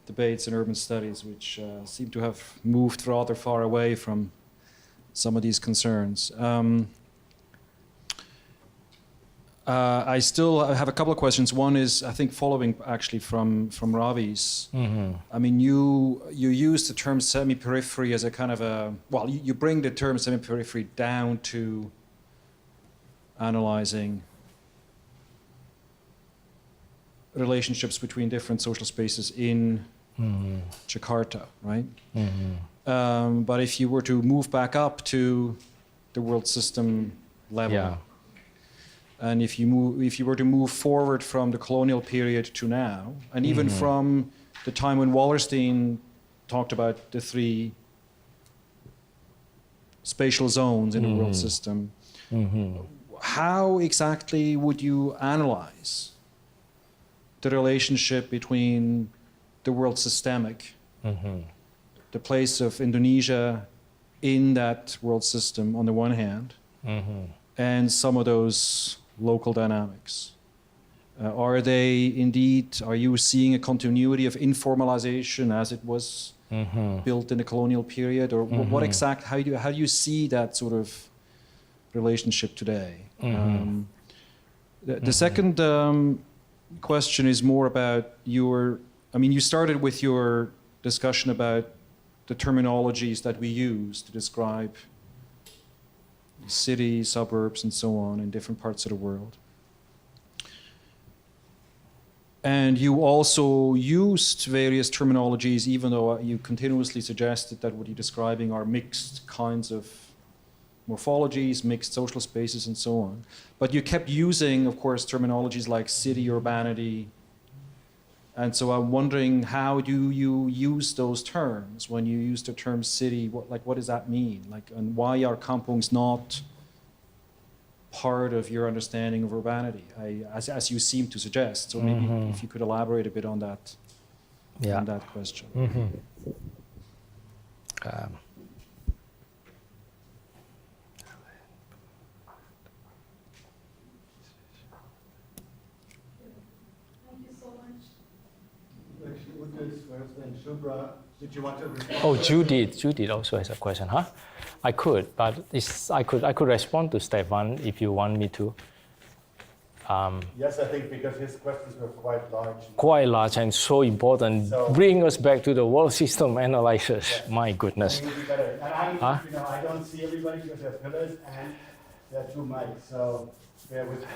Speaker 5: debates in urban studies, which seem to have moved rather far away from some of these concerns. I still have a couple of questions. One is, I think, following actually from Ravi's.
Speaker 3: Mm-hmm.
Speaker 5: I mean, you use the term semi-periphery as a kind of you bring the term semi-periphery down to analyzing relationships between different social spaces in Jakarta, right?
Speaker 3: Mm-hmm.
Speaker 5: But if you were to move back up to the world system level,
Speaker 3: Yeah.
Speaker 5: and if you were to move forward from the colonial period to now, and even from the time when Wallerstein talked about the three spatial zones in the world system, how exactly would you analyze the relationship between the world systemic, the place of Indonesia in that world system on the one hand, and some of those local dynamics? Are you seeing a continuity of informalization as it was built in the colonial period, or how do you see that sort of relationship today? The second question is more about you started with your discussion about the terminologies that we use to describe cities, suburbs, and so on in different parts of the world. And you also used various terminologies, even though you continuously suggested that what you're describing are mixed kinds of morphologies, mixed social spaces, and so on. But you kept using, of course, terminologies like city, urbanity. And so I'm wondering, how do you use those terms? When you use the term city, what does that mean? And why are kampungs not part of your understanding of urbanity, as you seem to suggest? So maybe if you could elaborate a bit on that, on that question.
Speaker 1: Did you want to respond?
Speaker 3: Oh, Judith also has a question, huh? I could, but I could respond to Stefan if you want me to.
Speaker 1: Yes, I think because his questions were quite large.
Speaker 3: Quite large and so important.
Speaker 1: So-
Speaker 3: Bring us back to the world system analysis.
Speaker 1: Yes.
Speaker 3: My goodness.
Speaker 1: I think it'd be better. And I don't see everybody because there are pillars and there are two mics, so bear with me.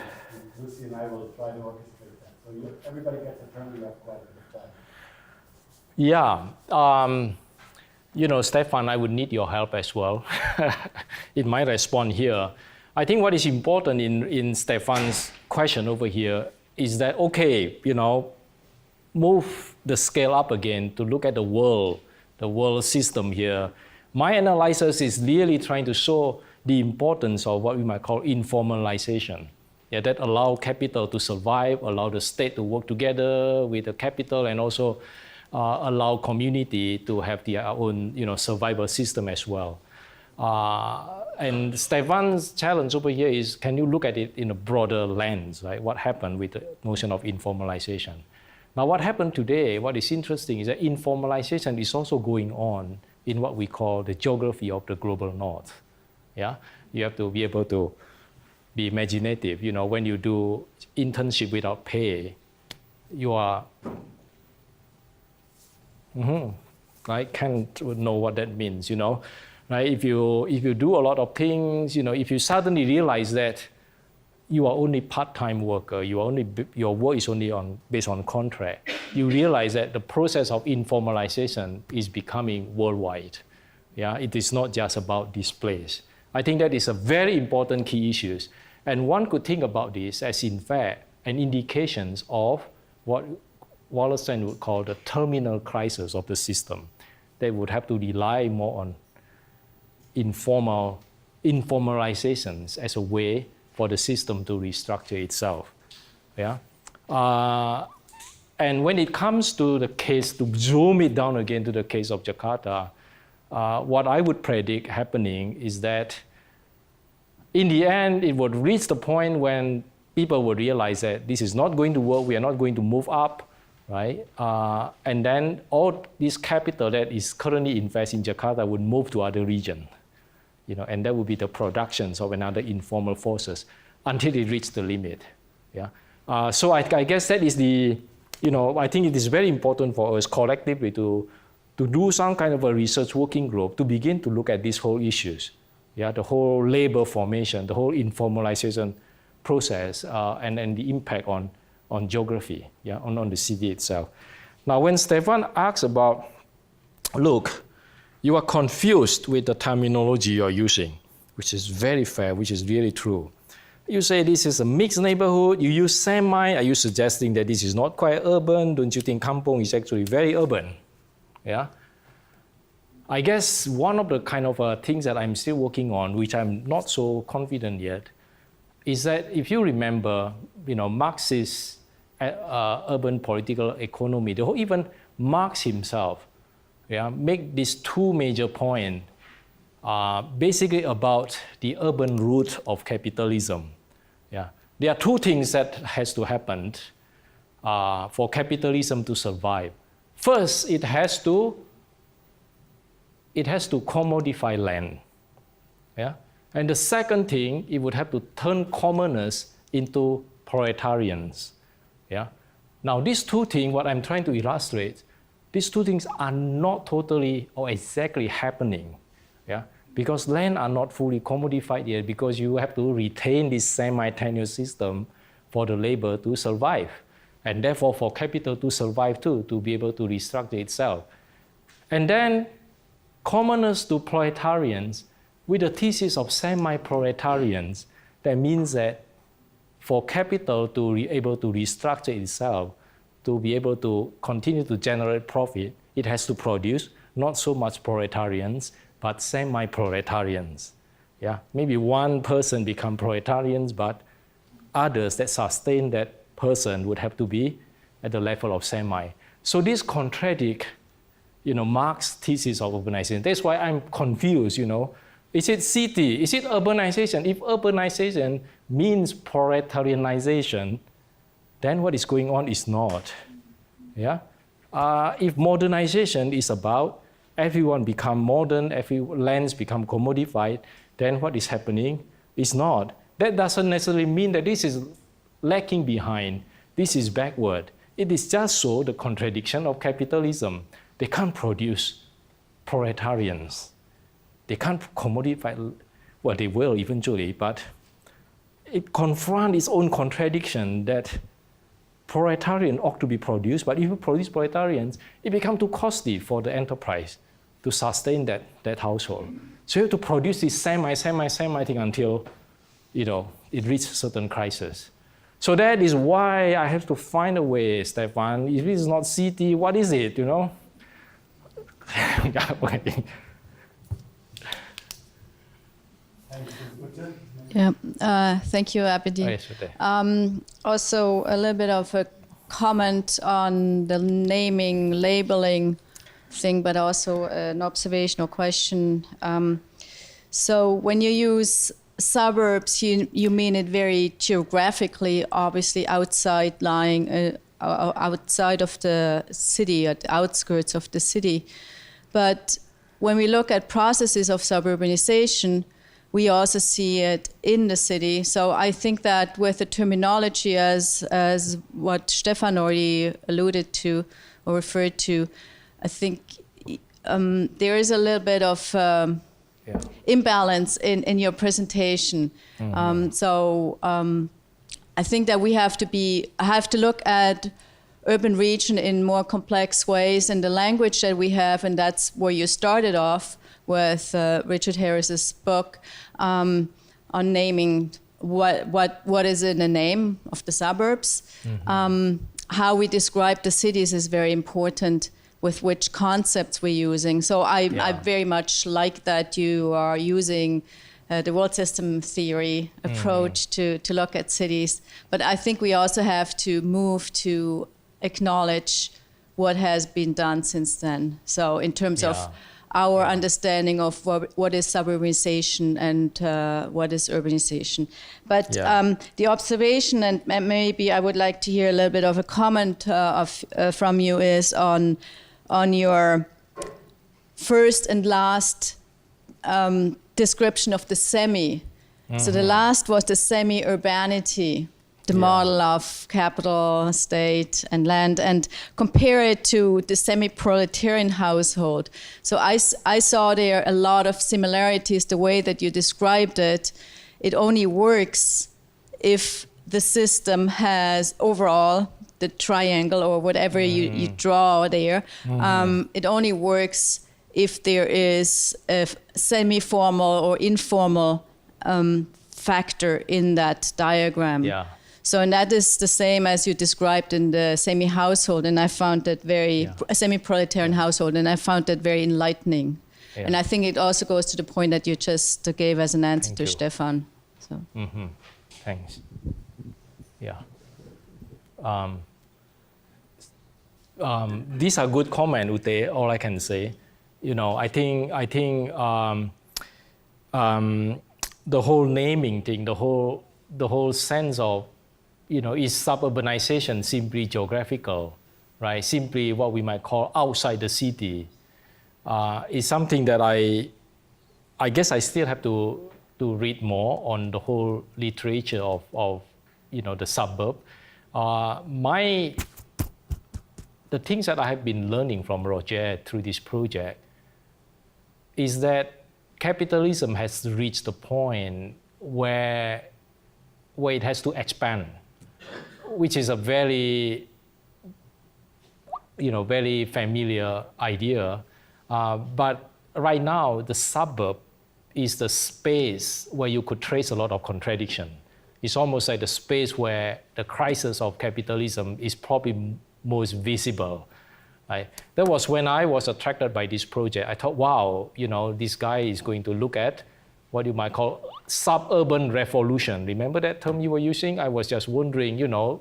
Speaker 1: Lucy and I will try to orchestrate that. So everybody gets a turn, we have quite a bit of time.
Speaker 3: Yeah, Stefan, I would need your help as well in my response here. I think what is important in Stefan's question over here is that, okay, move the scale up again to look at the world system here. My analysis is really trying to show the importance of what we might call informalization. that allow capital to survive, allow the state to work together with the capital, and also allow community to have their own survival system as well. And Stefan's challenge over here is, can you look at it in a broader lens, right? What happened with the notion of informalization? Now, what happened today, what is interesting is that informalization is also going on in what we call the geography of the global north. Yeah, you have to be able to be imaginative. When you do internship without pay, you are, I can't know what that means, right? If you do a lot of things, if you suddenly realize that you are only part-time worker, your work is only based on contract, you realize that the process of informalization is becoming worldwide. Yeah, it is not just about this place. I think that is a very important key issue. And one could think about this as, in fact, an indication of what Wallerstein would call the terminal crisis of the system. They would have to rely more on informalizations as a way for the system to restructure itself. Yeah? And when it comes to the case, to zoom it down again to the case of Jakarta, what I would predict happening is that in the end, it would reach the point when people would realize that this is not going to work, we are not going to move up, right? And then all this capital that is currently invested in Jakarta would move to other regions. And that would be the productions of another informal forces until it reaches the limit. Yeah. So I guess that is the, I think it is very important for us collectively to do some kind of a research working group to begin to look at these whole issues. Yeah, the whole labor formation, the whole informalization process, and the impact on geography, yeah, on the city itself. Now, when Stefan asks about, look, you are confused with the terminology you're using, which is very fair, which is really true. You say this is a mixed neighborhood, you use semi, are you suggesting that this is not quite urban? Don't you think kampung is actually very urban? Yeah? I guess one of the kind of things that I'm still working on, which I'm not so confident yet, is that if you remember, Marxist urban political economy, even Marx himself, make these two major points, basically about the urban root of capitalism. Yeah, there are two things that has to happen for capitalism to survive. First, it has to commodify land. Yeah? And the second thing, it would have to turn commoners into proletarians. Yeah? Now, these two things, what I'm trying to illustrate, these two things are not totally or exactly happening. Yeah? Because land are not fully commodified yet, because you have to retain this semi-tenuous system for the labor to survive. And therefore, for capital to survive too, to be able to restructure itself. And then, commoners to proletarians, with the thesis of semi-proletarians, that means that for capital to be able to restructure itself, to be able to continue to generate profit, it has to produce not so much proletarians, but semi-proletarians. Yeah? Maybe one person become proletarians, but others that sustain that person would have to be at the level of semi. So this contradicts Marx's thesis of urbanization. That's why I'm confused, Is it city? Is it urbanization? If urbanization means proletarianization, then what is going on is not. Yeah? If modernization is about everyone become modern, every lands become commodified, then what is happening is not. That doesn't necessarily mean that this is lacking behind, this is backward. It is just so the contradiction of capitalism. They can't produce proletarians. They can't commodify, well, they will eventually, but it confronts its own contradiction that proletarian ought to be produced, but if you produce proletarians, it becomes too costly for the enterprise to sustain that household. So you have to produce this semi thing until, it reaches a certain crisis. So that is why I have to find a way, Stefan. If it is not city, what is it,
Speaker 1: Thank
Speaker 2: Yeah, thank you, Abidin.
Speaker 3: Oh, yes, Ute.
Speaker 2: Also, a little bit of a comment on the naming, labeling thing, but also an observational question. So when you use suburbs, you mean it very geographically, obviously outside lying, outside of the city, at the outskirts of the city. But when we look at processes of suburbanization, we also see it in the city. So I think that with the terminology as what Stefan already alluded to or referred to, I think there is a little bit of imbalance in your presentation. I think that we have to look at urban region in more complex ways, and the language that we have, and that's where you started off with Richard Harris's book on naming what is in the name of the suburbs. How we describe the cities is very important, with which concepts we're using. So I very much like that you are using the world system theory approach to look at cities. But I think we also have to move to acknowledge what has been done since then. So in terms of our understanding of what is suburbanization and what is urbanization. But the observation, and maybe I would like to hear a little bit of a comment from you, is on your first and last description of the semi. So the last was the semi-urbanity, the model of capital, state, and land, and compare it to the semi-proletarian household. So I saw there a lot of similarities. The way that you described it, it only works if the system has overall the triangle or whatever you draw there. It only works if there is a semi-formal or informal factor in that diagram. So, and that is the same as you described in the semi-household, and I found that semi-proletarian household, and I found that very enlightening. And I think it also goes to the point that you just gave as an answer to Stefan. So.
Speaker 3: Thanks. These are good comments, Ute, all I can say. You know, I think the whole naming thing, the whole sense of, you know, is suburbanization simply geographical, right? Simply what we might call outside the city, is something that I guess I still have to read more on the whole literature of you know, the suburb. The things that I have been learning from Roger through this project is that capitalism has reached a point where it has to expand, which is a very, you know, very familiar idea. But right now, the suburb is the space where you could trace a lot of contradiction. It's almost like the space where the crisis of capitalism is probably most visible. Right? That was when I was attracted by this project. I thought, wow, you know, this guy is going to look at what you might call suburban revolution. Remember that term you were using? I was just wondering, you know,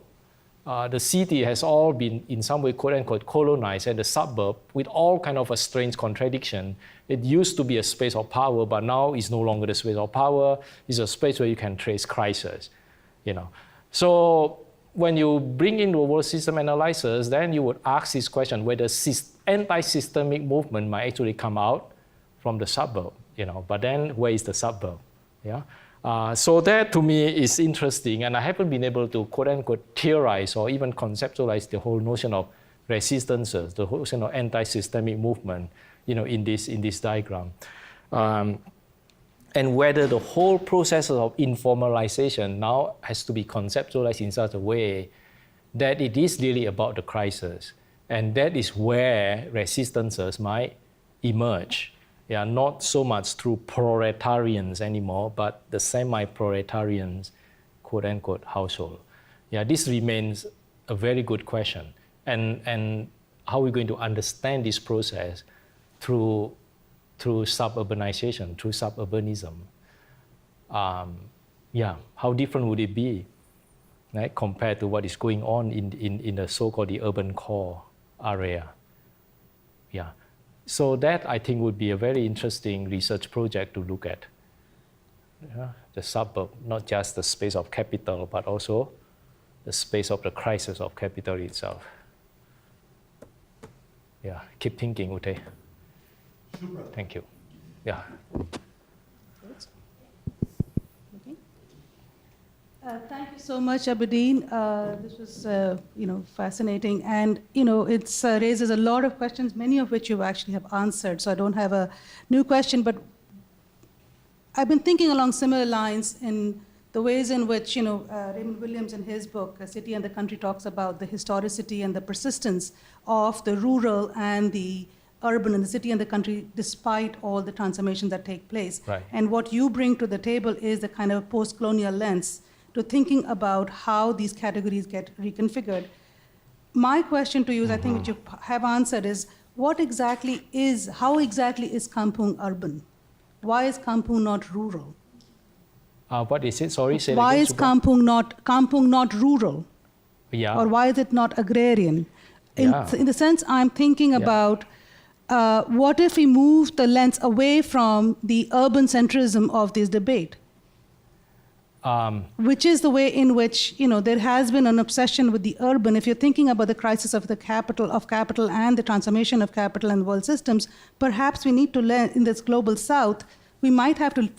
Speaker 3: the city has all been in some way, quote unquote, colonized, and the suburb, with all kind of a strange contradiction, it used to be a space of power, but now it's no longer the space of power. It's a space where you can trace crisis, you know. So when you bring in the world system analysis, then you would ask this question whether anti-systemic movement might actually come out from the suburb, you know. But then where is the suburb? Yeah. So that to me is interesting, and I haven't been able to quote unquote theorize or even conceptualize the whole notion of resistances, the whole notion of anti-systemic movement, you know, in this diagram. And whether the whole process of informalization now has to be conceptualized in such a way that it is really about the crisis. And that is where resistances might emerge. Yeah, not so much through proletarians anymore, but the semi-proletarians, quote unquote, household. Yeah, this remains a very good question. And how are we going to understand this process through suburbanization, through suburbanism? how different would it be, right, compared to what is going on in the so-called the urban core area? Yeah. So that, I think, would be a very interesting research project to look at. Yeah, the suburb, not just the space of capital, but also the space of the crisis of capital itself. Yeah, keep thinking, Ute. Thank you. Yeah.
Speaker 6: Thank you so much, Abidin. This was, fascinating, and it raises a lot of questions, many of which you actually have answered. So I don't have a new question, but I've been thinking along similar lines in the ways in which Raymond Williams in his book *A City and the Country* talks about the historicity and the persistence of the rural and the urban and the city and the country, despite all the transformations that take place.
Speaker 3: Right.
Speaker 6: And what you bring to the table is the kind of post-colonial lens to thinking about how these categories get reconfigured. My question to you is, I think, which you have answered, is how exactly is kampung urban? Why is kampung not rural?
Speaker 3: What is it? Sorry, say it
Speaker 6: Why
Speaker 3: again,
Speaker 6: is
Speaker 3: Subra?
Speaker 6: kampung not rural?
Speaker 3: Yeah.
Speaker 6: Or why is it not agrarian? In the sense I'm thinking about, what if we move the lens away from the urban centrism of this debate? Which is the way in which there has been an obsession with the urban. If you're thinking about the crisis of the capital and the transformation of capital and world systems, perhaps we need to learn in this global south, we might have to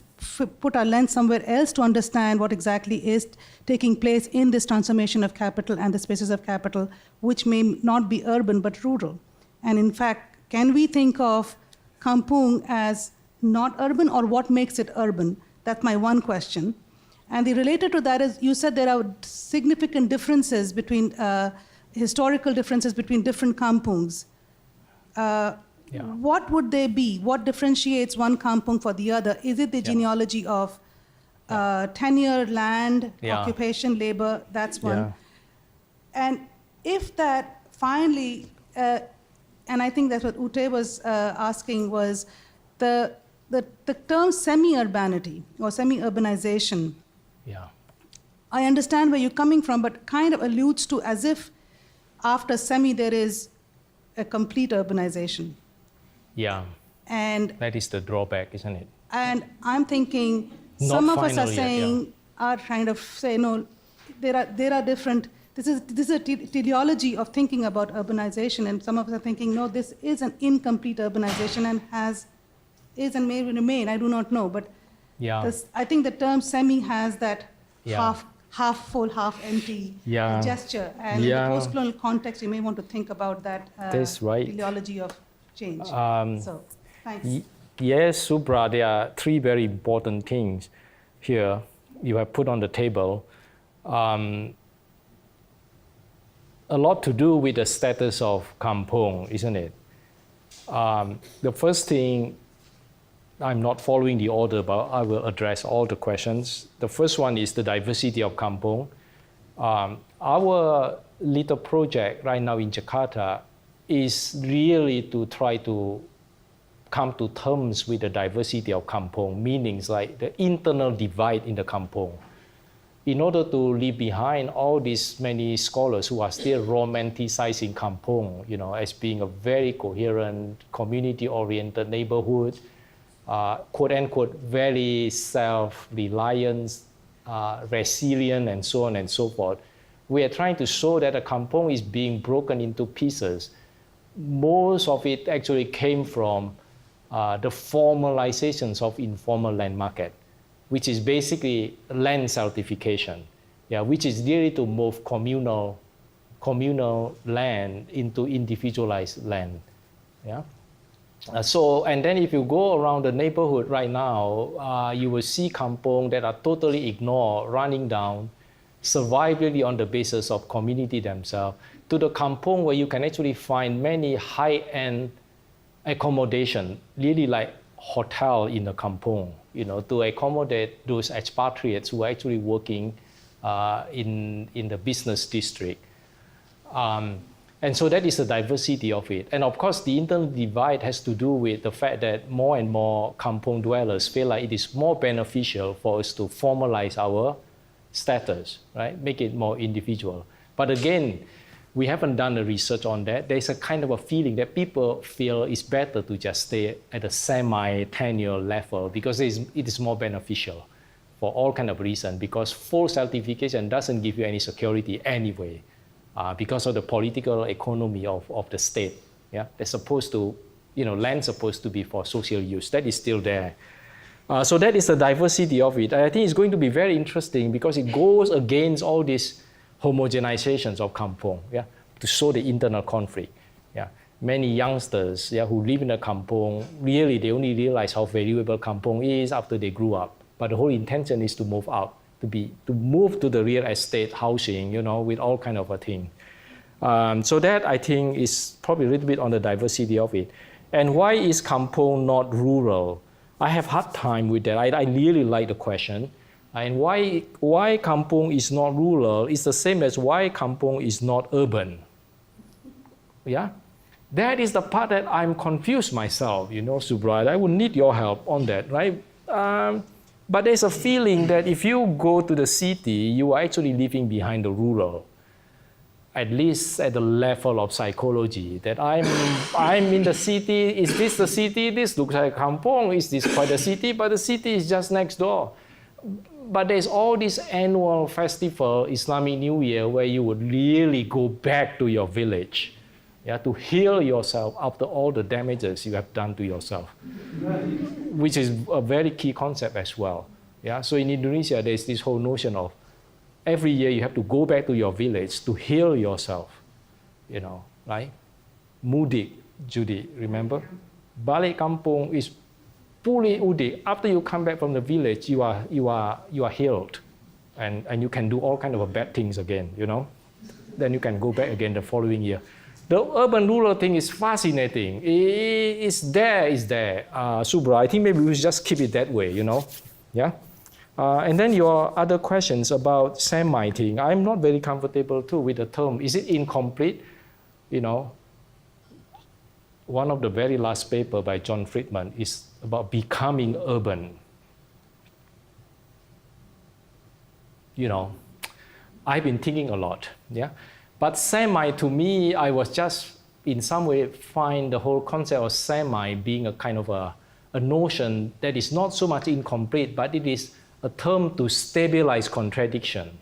Speaker 6: put our lens somewhere else to understand what exactly is taking place in this transformation of capital and the spaces of capital, which may not be urban but rural. And in fact, can we think of kampung as not urban, or what makes it urban? That's my one question. And the related to that is, you said there are significant differences between, historical differences between different kampungs. What would they be? What differentiates one kampung for the other? Is it the genealogy of tenure, land, occupation, labor? That's one.
Speaker 3: Yeah.
Speaker 6: And if that finally, and I think that's what Ute was asking, was the term semi-urbanity or semi-urbanization.
Speaker 3: Yeah.
Speaker 6: I understand where you're coming from, but kind of alludes to as if after semi there is a complete urbanization.
Speaker 3: Yeah.
Speaker 6: And
Speaker 3: That is the drawback, isn't it?
Speaker 6: And I'm thinking,
Speaker 3: Not
Speaker 6: some of us are
Speaker 3: final yet,
Speaker 6: saying, are trying to say, no, there are different, this is a teleology of thinking about urbanization, and some of us are thinking, no, this is an incomplete urbanization and is and may remain, I do not know, but I think the term semi has that half full, half empty gesture, and in the post-colonial context, you may want to think about that
Speaker 3: That's right.
Speaker 6: teleology of change. So, thanks.
Speaker 3: Yes, Subra, there are three very important things here you have put on the table. A lot to do with the status of kampung, isn't it? The first thing, I'm not following the order, but I will address all the questions. The first one is the diversity of kampung. Our little project right now in Jakarta is really to try to come to terms with the diversity of kampung, meanings like the internal divide in the kampung. In order to leave behind all these many scholars who are still romanticizing kampung, as being a very coherent, community-oriented neighborhood, quote-unquote, very self-reliant, resilient, and so on and so forth. We are trying to show that the kampung is being broken into pieces. Most of it actually came from the formalizations of informal land market, which is basically land certification, which is really to move communal land into individualized land. And then if you go around the neighborhood right now, you will see kampung that are totally ignored, running down, survive really on the basis of community themselves, to the kampung where you can actually find many high-end accommodation, really like hotel in the kampung, to accommodate those expatriates who are actually working in the business district. And so that is the diversity of it. And of course, the internal divide has to do with the fact that more and more kampung dwellers feel like it is more beneficial for us to formalize our status, right? Make it more individual. But again, we haven't done the research on that. There's a kind of a feeling that people feel it's better to just stay at a semi-tenure level because it is more beneficial for all kind of reasons, because full self-certification doesn't give you any security anyway. Because of the political economy of the state. Yeah? They're supposed to, land's supposed to be for social use. That is still there. So that is the diversity of it. I think it's going to be very interesting because it goes against all these homogenizations of kampung, yeah? To show the internal conflict. Yeah? Many youngsters, yeah, who live in a kampung, really, they only realize how valuable kampung is after they grew up. But the whole intention is to move out. To move to the real estate housing, with all kind of a thing. So that I think is probably a little bit on the diversity of it. And why is kampung not rural? I have hard time with that. I really like the question. And why kampung is not rural is the same as why kampung is not urban. Yeah? That is the part that I'm confused myself, Subrad. I would need your help on that, right? But there's a feeling that if you go to the city, you are actually leaving behind the rural, at least at the level of psychology, that I'm in the city, is this the city? This looks like kampung, is this quite a city? But the city is just next door. But there's all this annual festival, Islamic New Year, where you would really go back to your village, yeah, to heal yourself after all the damages you have done to yourself, which is a very key concept as well. Yeah? So in Indonesia, there's this whole notion of every year you have to go back to your village to heal yourself, right? Mudik, Judy, remember? Balik kampung is fully udik. After you come back from the village, you are healed, and you can do all kind of bad things again, Then you can go back again the following year. The urban-rural thing is fascinating. It's there. Subra, I think maybe we should just keep it that way, Yeah? And then your other questions about semi thing. I'm not very comfortable too with the term. Is it incomplete? One of the very last paper by John Friedman is about becoming urban. I've been thinking a lot, yeah? But semi, to me, I was just, in some way, find the whole concept of semi being a kind of a notion that is not so much incomplete, but it is a term to stabilize contradiction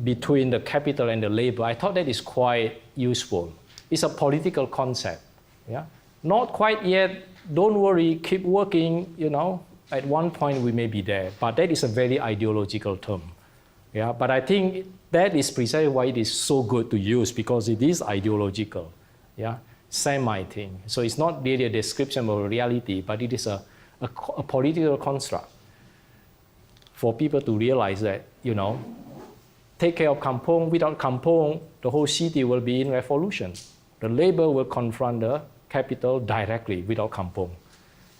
Speaker 3: between the capital and the labor. I thought that is quite useful. It's a political concept. Yeah? Not quite yet, don't worry, keep working, At one point we may be there, but that is a very ideological term. Yeah? But I think that is precisely why it is so good to use, because it is ideological, yeah, semi thing. So it's not really a description of reality, but it is a political construct for people to realize that, take care of kampung. Without kampung, the whole city will be in revolution. The labor will confront the capital directly without kampung.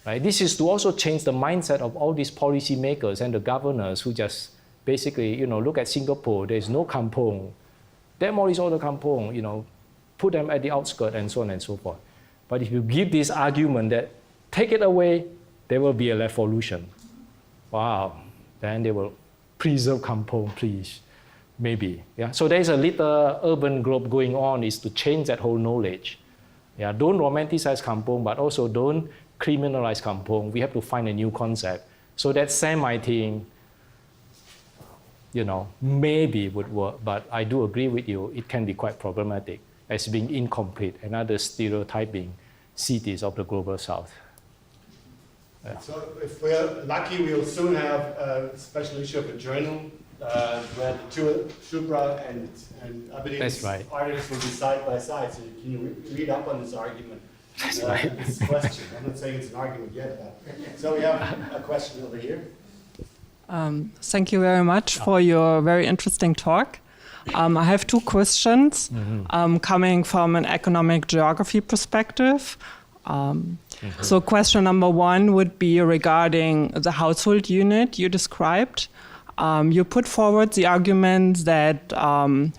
Speaker 3: Right? This is to also change the mindset of all these policymakers and the governors who just basically, look at Singapore, there's no kampung. Demolish all the kampung, put them at the outskirts and so on and so forth. But if you give this argument that take it away, there will be a revolution. Wow, then they will preserve kampung, please. Maybe. Yeah? So there's a little urban globe going on is to change that whole knowledge. Yeah? Don't romanticize kampung, but also don't criminalize kampung. We have to find a new concept. So that semi thing, maybe would work, but I do agree with you, it can be quite problematic as being incomplete and other stereotyping cities of the global south. Yeah.
Speaker 1: So if we're lucky, we'll soon have a special issue of a journal where the two, Shubra and Abidin's
Speaker 3: right.
Speaker 1: artists will be side by side, so can you read up on this argument?
Speaker 3: That's right.
Speaker 1: This question. I'm not saying it's an argument yet, but so we have a question over here.
Speaker 7: Thank you very much for your very interesting talk. I have two questions coming from an economic geography perspective. So question number one would be regarding the household unit you described. you put forward the argument that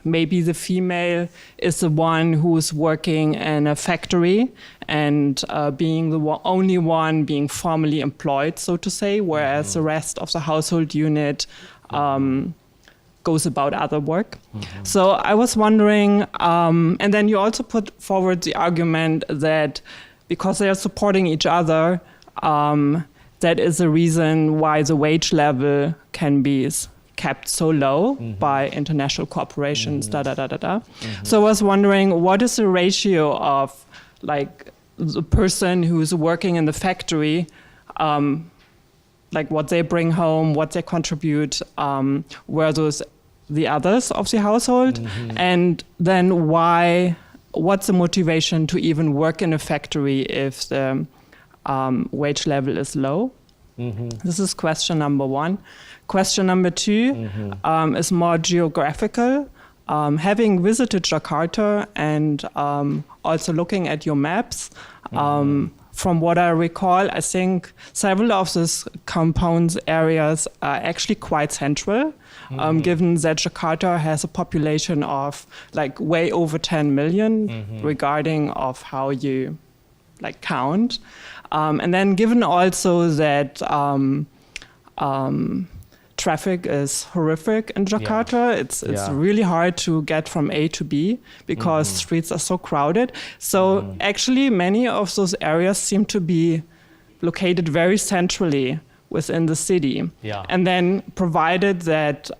Speaker 7: maybe the female is the one who's working in a factory and being the only one being formally employed, so to say, whereas the rest of the household unit goes about other work. So I was wondering, and then you also put forward the argument that because they are supporting each other, that is the reason why the wage level can be kept so low by international corporations, So I was wondering, what is the ratio of like the person who's working in the factory, like what they bring home, what they contribute, versus the others of the household, and then what's the motivation to even work in a factory if the wage level is low? This is question number one. Question number two is more geographical. Having visited Jakarta and also looking at your maps, from what I recall, I think several of these compounds areas are actually quite central, given that Jakarta has a population of like way over 10 million, regarding of how you like count. And then given also that traffic is horrific in Jakarta, it's really hard to get from A to B because streets are so crowded. So actually many of those areas seem to be located very centrally within the city. And then provided that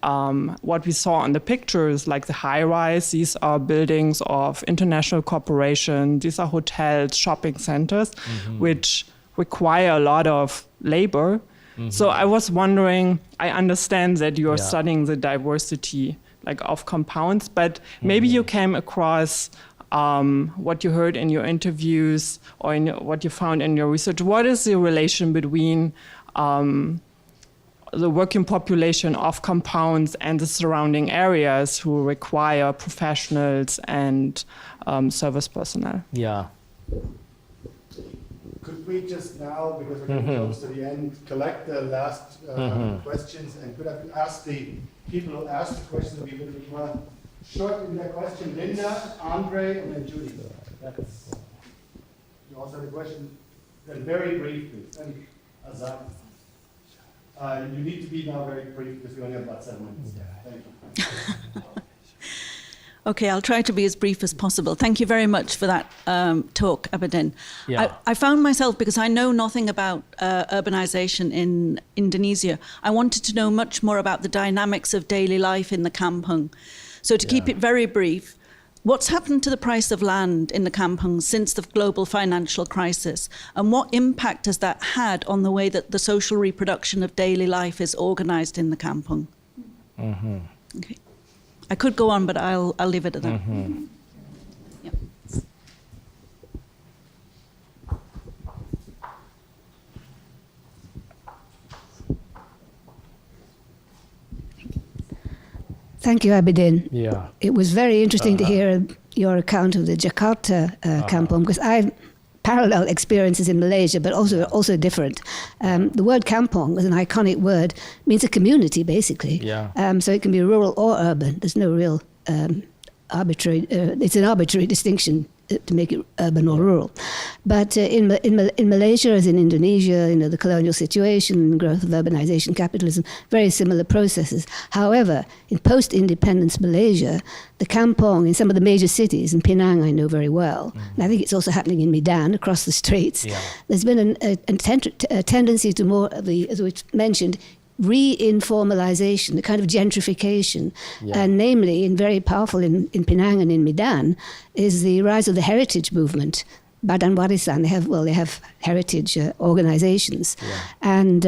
Speaker 7: what we saw on the pictures, like the high-rise, these are buildings of international corporations, these are hotels, shopping centers, which require a lot of labor. So I was wondering, I understand that you're studying the diversity like of compounds, but maybe you came across what you heard in your interviews or in what you found in your research. What is the relation between the working population of compounds and the surrounding areas who require professionals and service personnel?
Speaker 1: Could we just now, because we're getting close to the end, collect the last questions, and could I ask the people who asked the questions to be a little bit more short in their question? Linda, Andre, and then Judy. You also had a question, then very briefly. And Azam. You need to be now very brief because we only have about 7 minutes. Thank you.
Speaker 8: Okay, I'll try to be as brief as possible. Thank you very much for that talk, Abidin. I found myself, because I know nothing about urbanization in Indonesia, I wanted to know much more about the dynamics of daily life in the kampung. So to keep it very brief, what's happened to the price of land in the kampung since the global financial crisis? And what impact has that had on the way that the social reproduction of daily life is organized in the kampung? Okay. I could go on, but I'll leave it at that. Yeah.
Speaker 9: Thank you, Abidin.
Speaker 3: Yeah.
Speaker 9: It was very interesting to hear your account of the Jakarta kampung, because I've parallel experiences in Malaysia, but also different. The word kampung is an iconic word, means a community, basically. So it can be rural or urban. There's no real arbitrary, it's an arbitrary distinction to make it urban or rural. But in Malaysia, as in Indonesia, the colonial situation, growth of urbanization, capitalism, very similar processes. However, in post-independence Malaysia, the kampung in some of the major cities, in Penang I know very well, and I think it's also happening in Medan, across the straits, there's been a tendency to more of the, as we mentioned, re-informalization, the kind of gentrification, and namely, and very powerful in Penang and in Medan, is the rise of the heritage movement. Badan Warisan, they have heritage organizations, and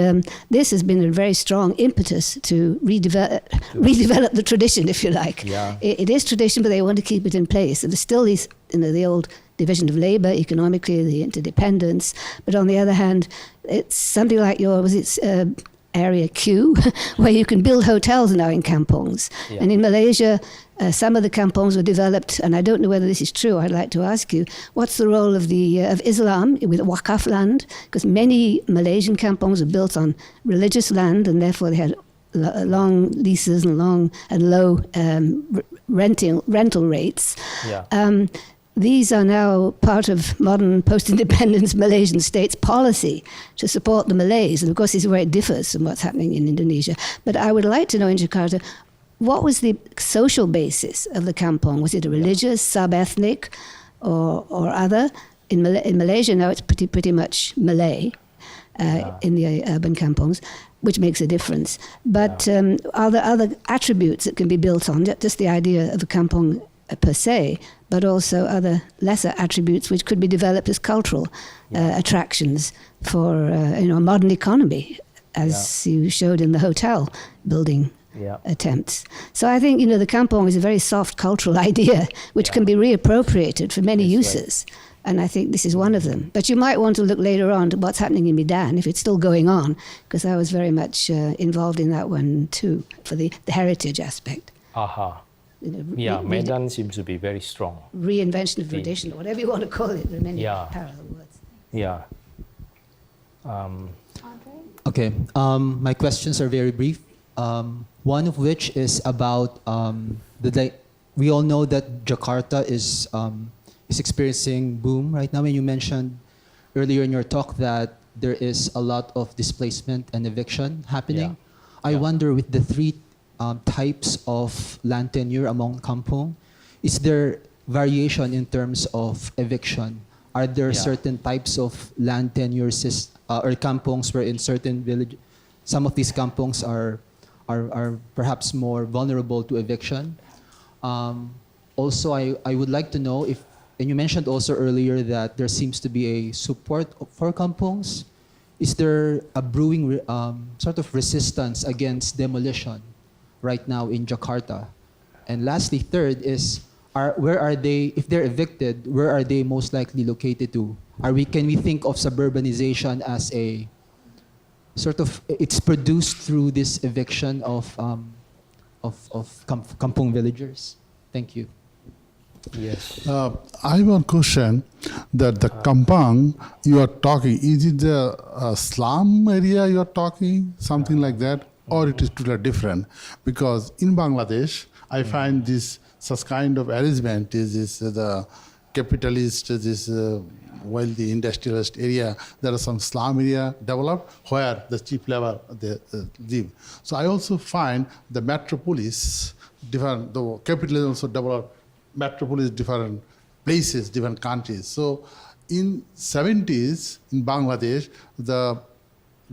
Speaker 9: this has been a very strong impetus to redevelop the tradition, if you like. It is tradition, but they want to keep it in place. And there's still these, the old division of labor, economically, the interdependence, but on the other hand, it's something like Area Q, where you can build hotels now in kampungs. And in Malaysia, some of the kampungs were developed, and I don't know whether this is true, I'd like to ask you, what's the role of of Islam with wakaf land? Because many Malaysian kampungs are built on religious land, and therefore they had long leases and long and low rental rates.
Speaker 3: Yeah.
Speaker 9: These are now part of modern post-independence Malaysian state's policy to support the Malays. And of course, this is where it differs from what's happening in Indonesia. But I would like to know in Jakarta, what was the social basis of the kampung? Was it a religious, sub-ethnic, or other? In Malaysia now, it's pretty much Malay in the urban kampungs, which makes a difference. But are there other attributes that can be built on, not just the idea of a kampung per se, but also other lesser attributes which could be developed as cultural attractions for a modern economy, as you showed in the hotel building attempts. So I think the kampung is a very soft cultural idea which can be reappropriated for many uses. Right. And I think this is one of them. But you might want to look later on to what's happening in Medan, if it's still going on, because I was very much involved in that one too, for the heritage aspect.
Speaker 3: Aha. Medan seems to be very strong.
Speaker 9: Reinvention of tradition, or whatever you want to call it. There are many parallel words.
Speaker 3: Yeah.
Speaker 10: Okay. My questions are very brief. One of which is about we all know that Jakarta is experiencing boom right now. And you mentioned earlier in your talk that there is a lot of displacement and eviction happening. I wonder, with the three types of land tenure among kampung, is there variation in terms of eviction? Are there certain types of land tenure or kampungs where in certain village, some of these kampungs are perhaps more vulnerable to eviction? Also, I would like to know if, and you mentioned also earlier that there seems to be a support for kampungs. Is there a brewing sort of resistance against demolition right now in Jakarta? And lastly, third is, where are they, if they're evicted, where are they most likely located to? Can we think of suburbanization as a sort of, it's produced through this eviction of kampung villagers? Thank you.
Speaker 3: Yes.
Speaker 11: I have one question that the kampung you are talking, is it the slum area you are talking, something like that, or it is totally different? Because in Bangladesh, I find this such kind of arrangement is the capitalist, this wealthy industrialist area. There are some slum area developed where the cheap labor they live. So I also find the metropolis different. The capital is also developed. Metropolis, different places, different countries. So in 70s in Bangladesh, the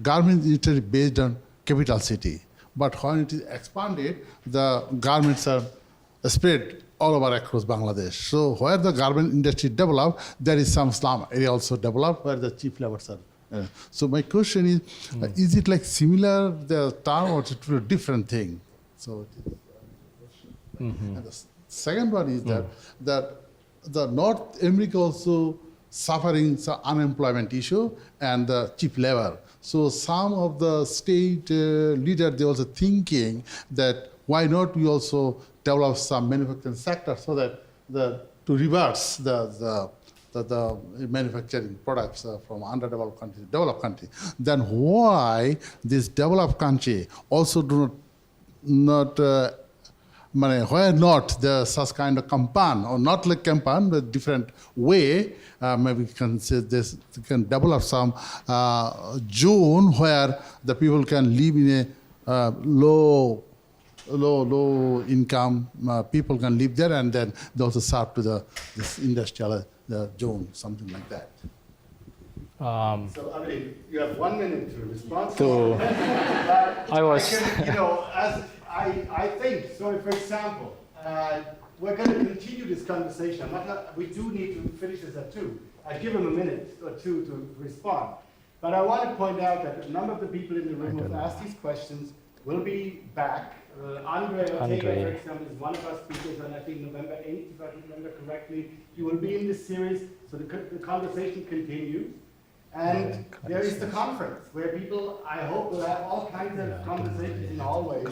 Speaker 11: garment industry based on capital city. But when it is expanded, the garments are spread all over across Bangladesh. So where the garment industry developed, there is some slum area also developed where the cheap labors are. So my question is it like similar the term or is it a different thing? So it is and the second one is that the North America also suffering some unemployment issue and the cheap labor. So some of the state leaders, they also thinking that why not we also develop some manufacturing sector so that to reverse the manufacturing products from underdeveloped countries to developed countries. Then why this developed country also do not why not the such kind of compound, or not like compound, but different way, maybe we can say this, can develop some zone where the people can live in a low income, people can live there, and then they also serve to this industrial zone, something like that.
Speaker 1: So, I mean, you have 1 minute to respond. I think, so for example, we're going to continue this conversation. We do need to finish this at 2. I give him a minute or 2 to respond. But I want to point out that a number of the people in the room who have asked these questions will be back. Andre Ortega, for example, is one of our speakers on, I think, November 8th, if I remember correctly. He will be in this series, so the conversation continues. And there is the conference, where people, I hope, will have all kinds of conversations in hallways,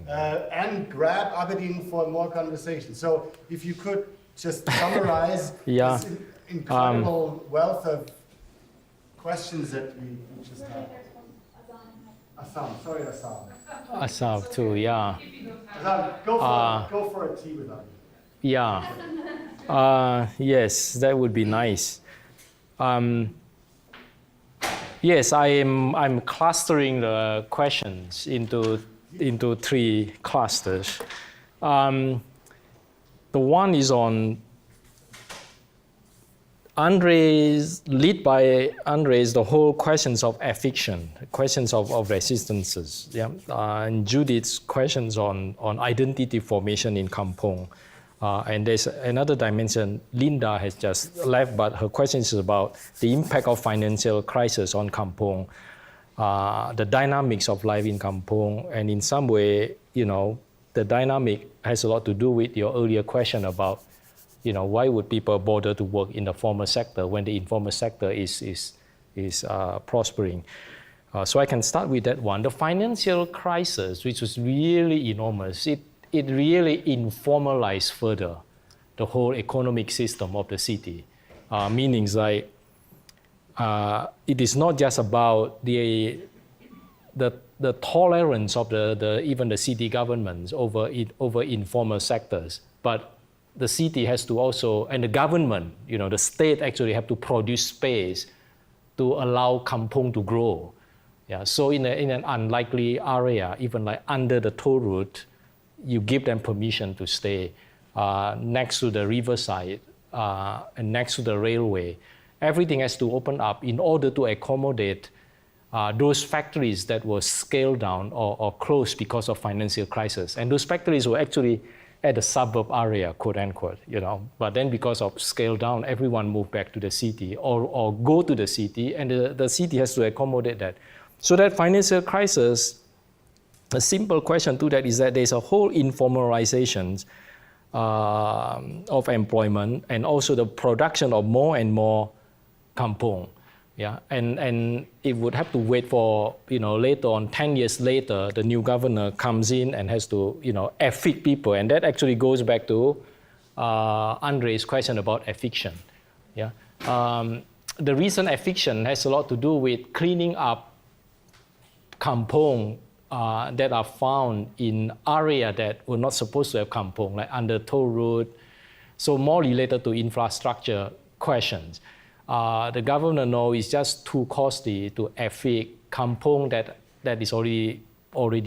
Speaker 1: and grab Abidin for more conversation. So if you could just summarize this incredible wealth of questions that we just had. Assam, sorry, Assam.
Speaker 3: Assam too, yeah.
Speaker 1: Assam, go for a tea with us.
Speaker 3: Yeah. Yes, that would be nice. Yes, I'm clustering the questions into three clusters. The one is on lead by Andres, the whole questions of eviction, questions of resistances. Yeah, and Judith's questions on identity formation in kampung. And there's another dimension. Linda has just left, but her question is about the impact of financial crisis on kampung, the dynamics of life in kampung, and in some way, the dynamic has a lot to do with your earlier question about, why would people bother to work in the formal sector when the informal sector is prospering? So I can start with that one. The financial crisis, which was really enormous, it really informalized further the whole economic system of the city. Meanings like it is not just about the tolerance of even the city governments over informal sectors, but the city has to also, and the government, the state actually have to produce space to allow kampung to grow. Yeah, so in an unlikely area, even like under the toll route, you give them permission to stay next to the riverside and next to the railway. Everything has to open up in order to accommodate those factories that were scaled down or closed because of financial crisis. And those factories were actually at the suburb area, quote unquote, But then because of scale down, everyone moved back to the city or go to the city, and the city has to accommodate that. So that financial crisis, a simple question to that is that there's a whole informalization of employment and also the production of more and more kampung. Yeah, and it would have to wait for, later on, 10 years later, the new governor comes in and has to, evict people. And that actually goes back to Andre's question about eviction. Yeah, the recent eviction has a lot to do with cleaning up kampung that are found in area that were not supposed to have kampung, like under toll road. So more related to infrastructure questions. The governor knows it's just too costly to evict kampung that is already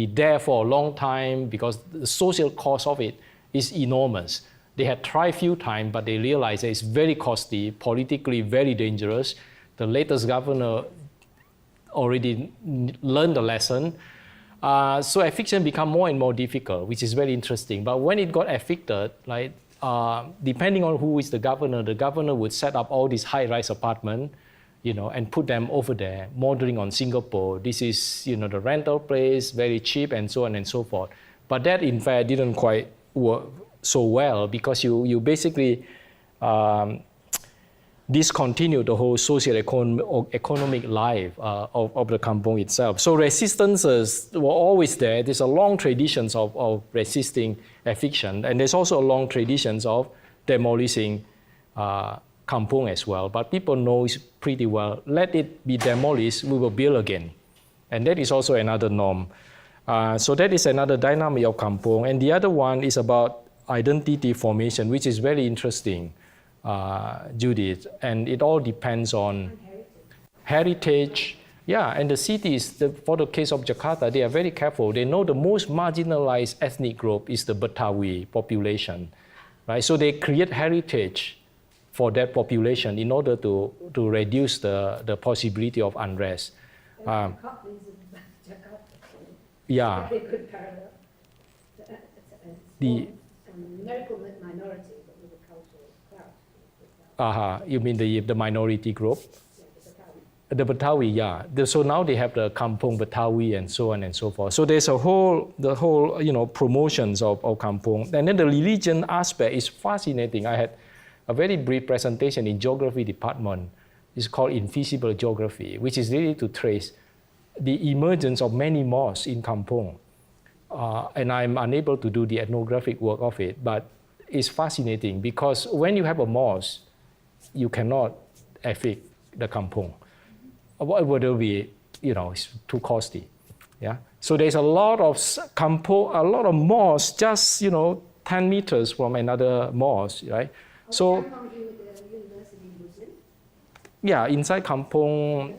Speaker 3: there for a long time, because the social cost of it is enormous. They had tried a few times, but they realized that it's very costly, politically very dangerous. The latest governor already learned the lesson. So eviction become more and more difficult, which is very interesting. But when it got evicted, like, depending on who is the governor would set up all these high-rise apartments, and put them over there, modeling on Singapore. This is, the rental place, very cheap, and so on and so forth. But that, in fact, didn't quite work so well, because you basically discontinue the whole socio-economic life of the kampung itself. So resistances were always there. There's a long tradition of resisting eviction, and there's also a long tradition of demolishing kampung as well. But people know pretty well, let it be demolished, we will build again. And that is also another norm. So that is another dynamic of kampung. And the other one is about identity formation, which is very interesting. Judith, and it all depends on heritage. Yeah, and the cities, for the case of Jakarta, they are very careful. They know the most marginalized ethnic group is the Betawi population, right? So they create heritage for that population in order to reduce the possibility of unrest. Yeah. The
Speaker 12: numerical minority.
Speaker 3: You mean the minority group? The Betawi, yeah. So now they have the kampung Betawi and so on and so forth. So there's the whole promotions of kampung. And then the religion aspect is fascinating. I had a very brief presentation in geography department. It's called Invisible Geography, which is really to trace the emergence of many mosques in kampung. And I'm unable to do the ethnographic work of it, but it's fascinating because when you have a mosque, you cannot evict the kampung. What would it be? It's too costly. Yeah. So there's a lot of kampung, a lot of malls just 10 meters from another malls, right? So yeah, inside kampung.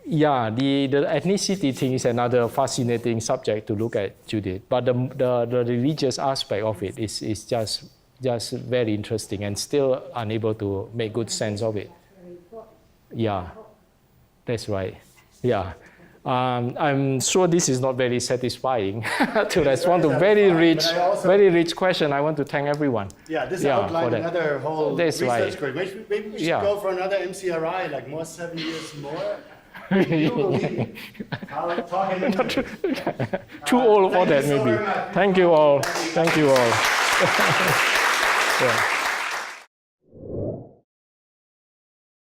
Speaker 3: Yeah, the ethnicity thing is another fascinating subject to look at, Judith. But the religious aspect of it is just very interesting and still unable to make good sense of it. Yeah, that's right. Yeah. I'm sure this is not very satisfying to respond to very rich question. I want to thank everyone.
Speaker 1: Yeah, this outlined another whole
Speaker 3: that's
Speaker 1: research
Speaker 3: right.
Speaker 1: group. Maybe we should go for another MCRI, like more 7 years more. You will leave. I'll talk in English.
Speaker 3: Too old for that, maybe. Thank you all. Thank you all. Yeah.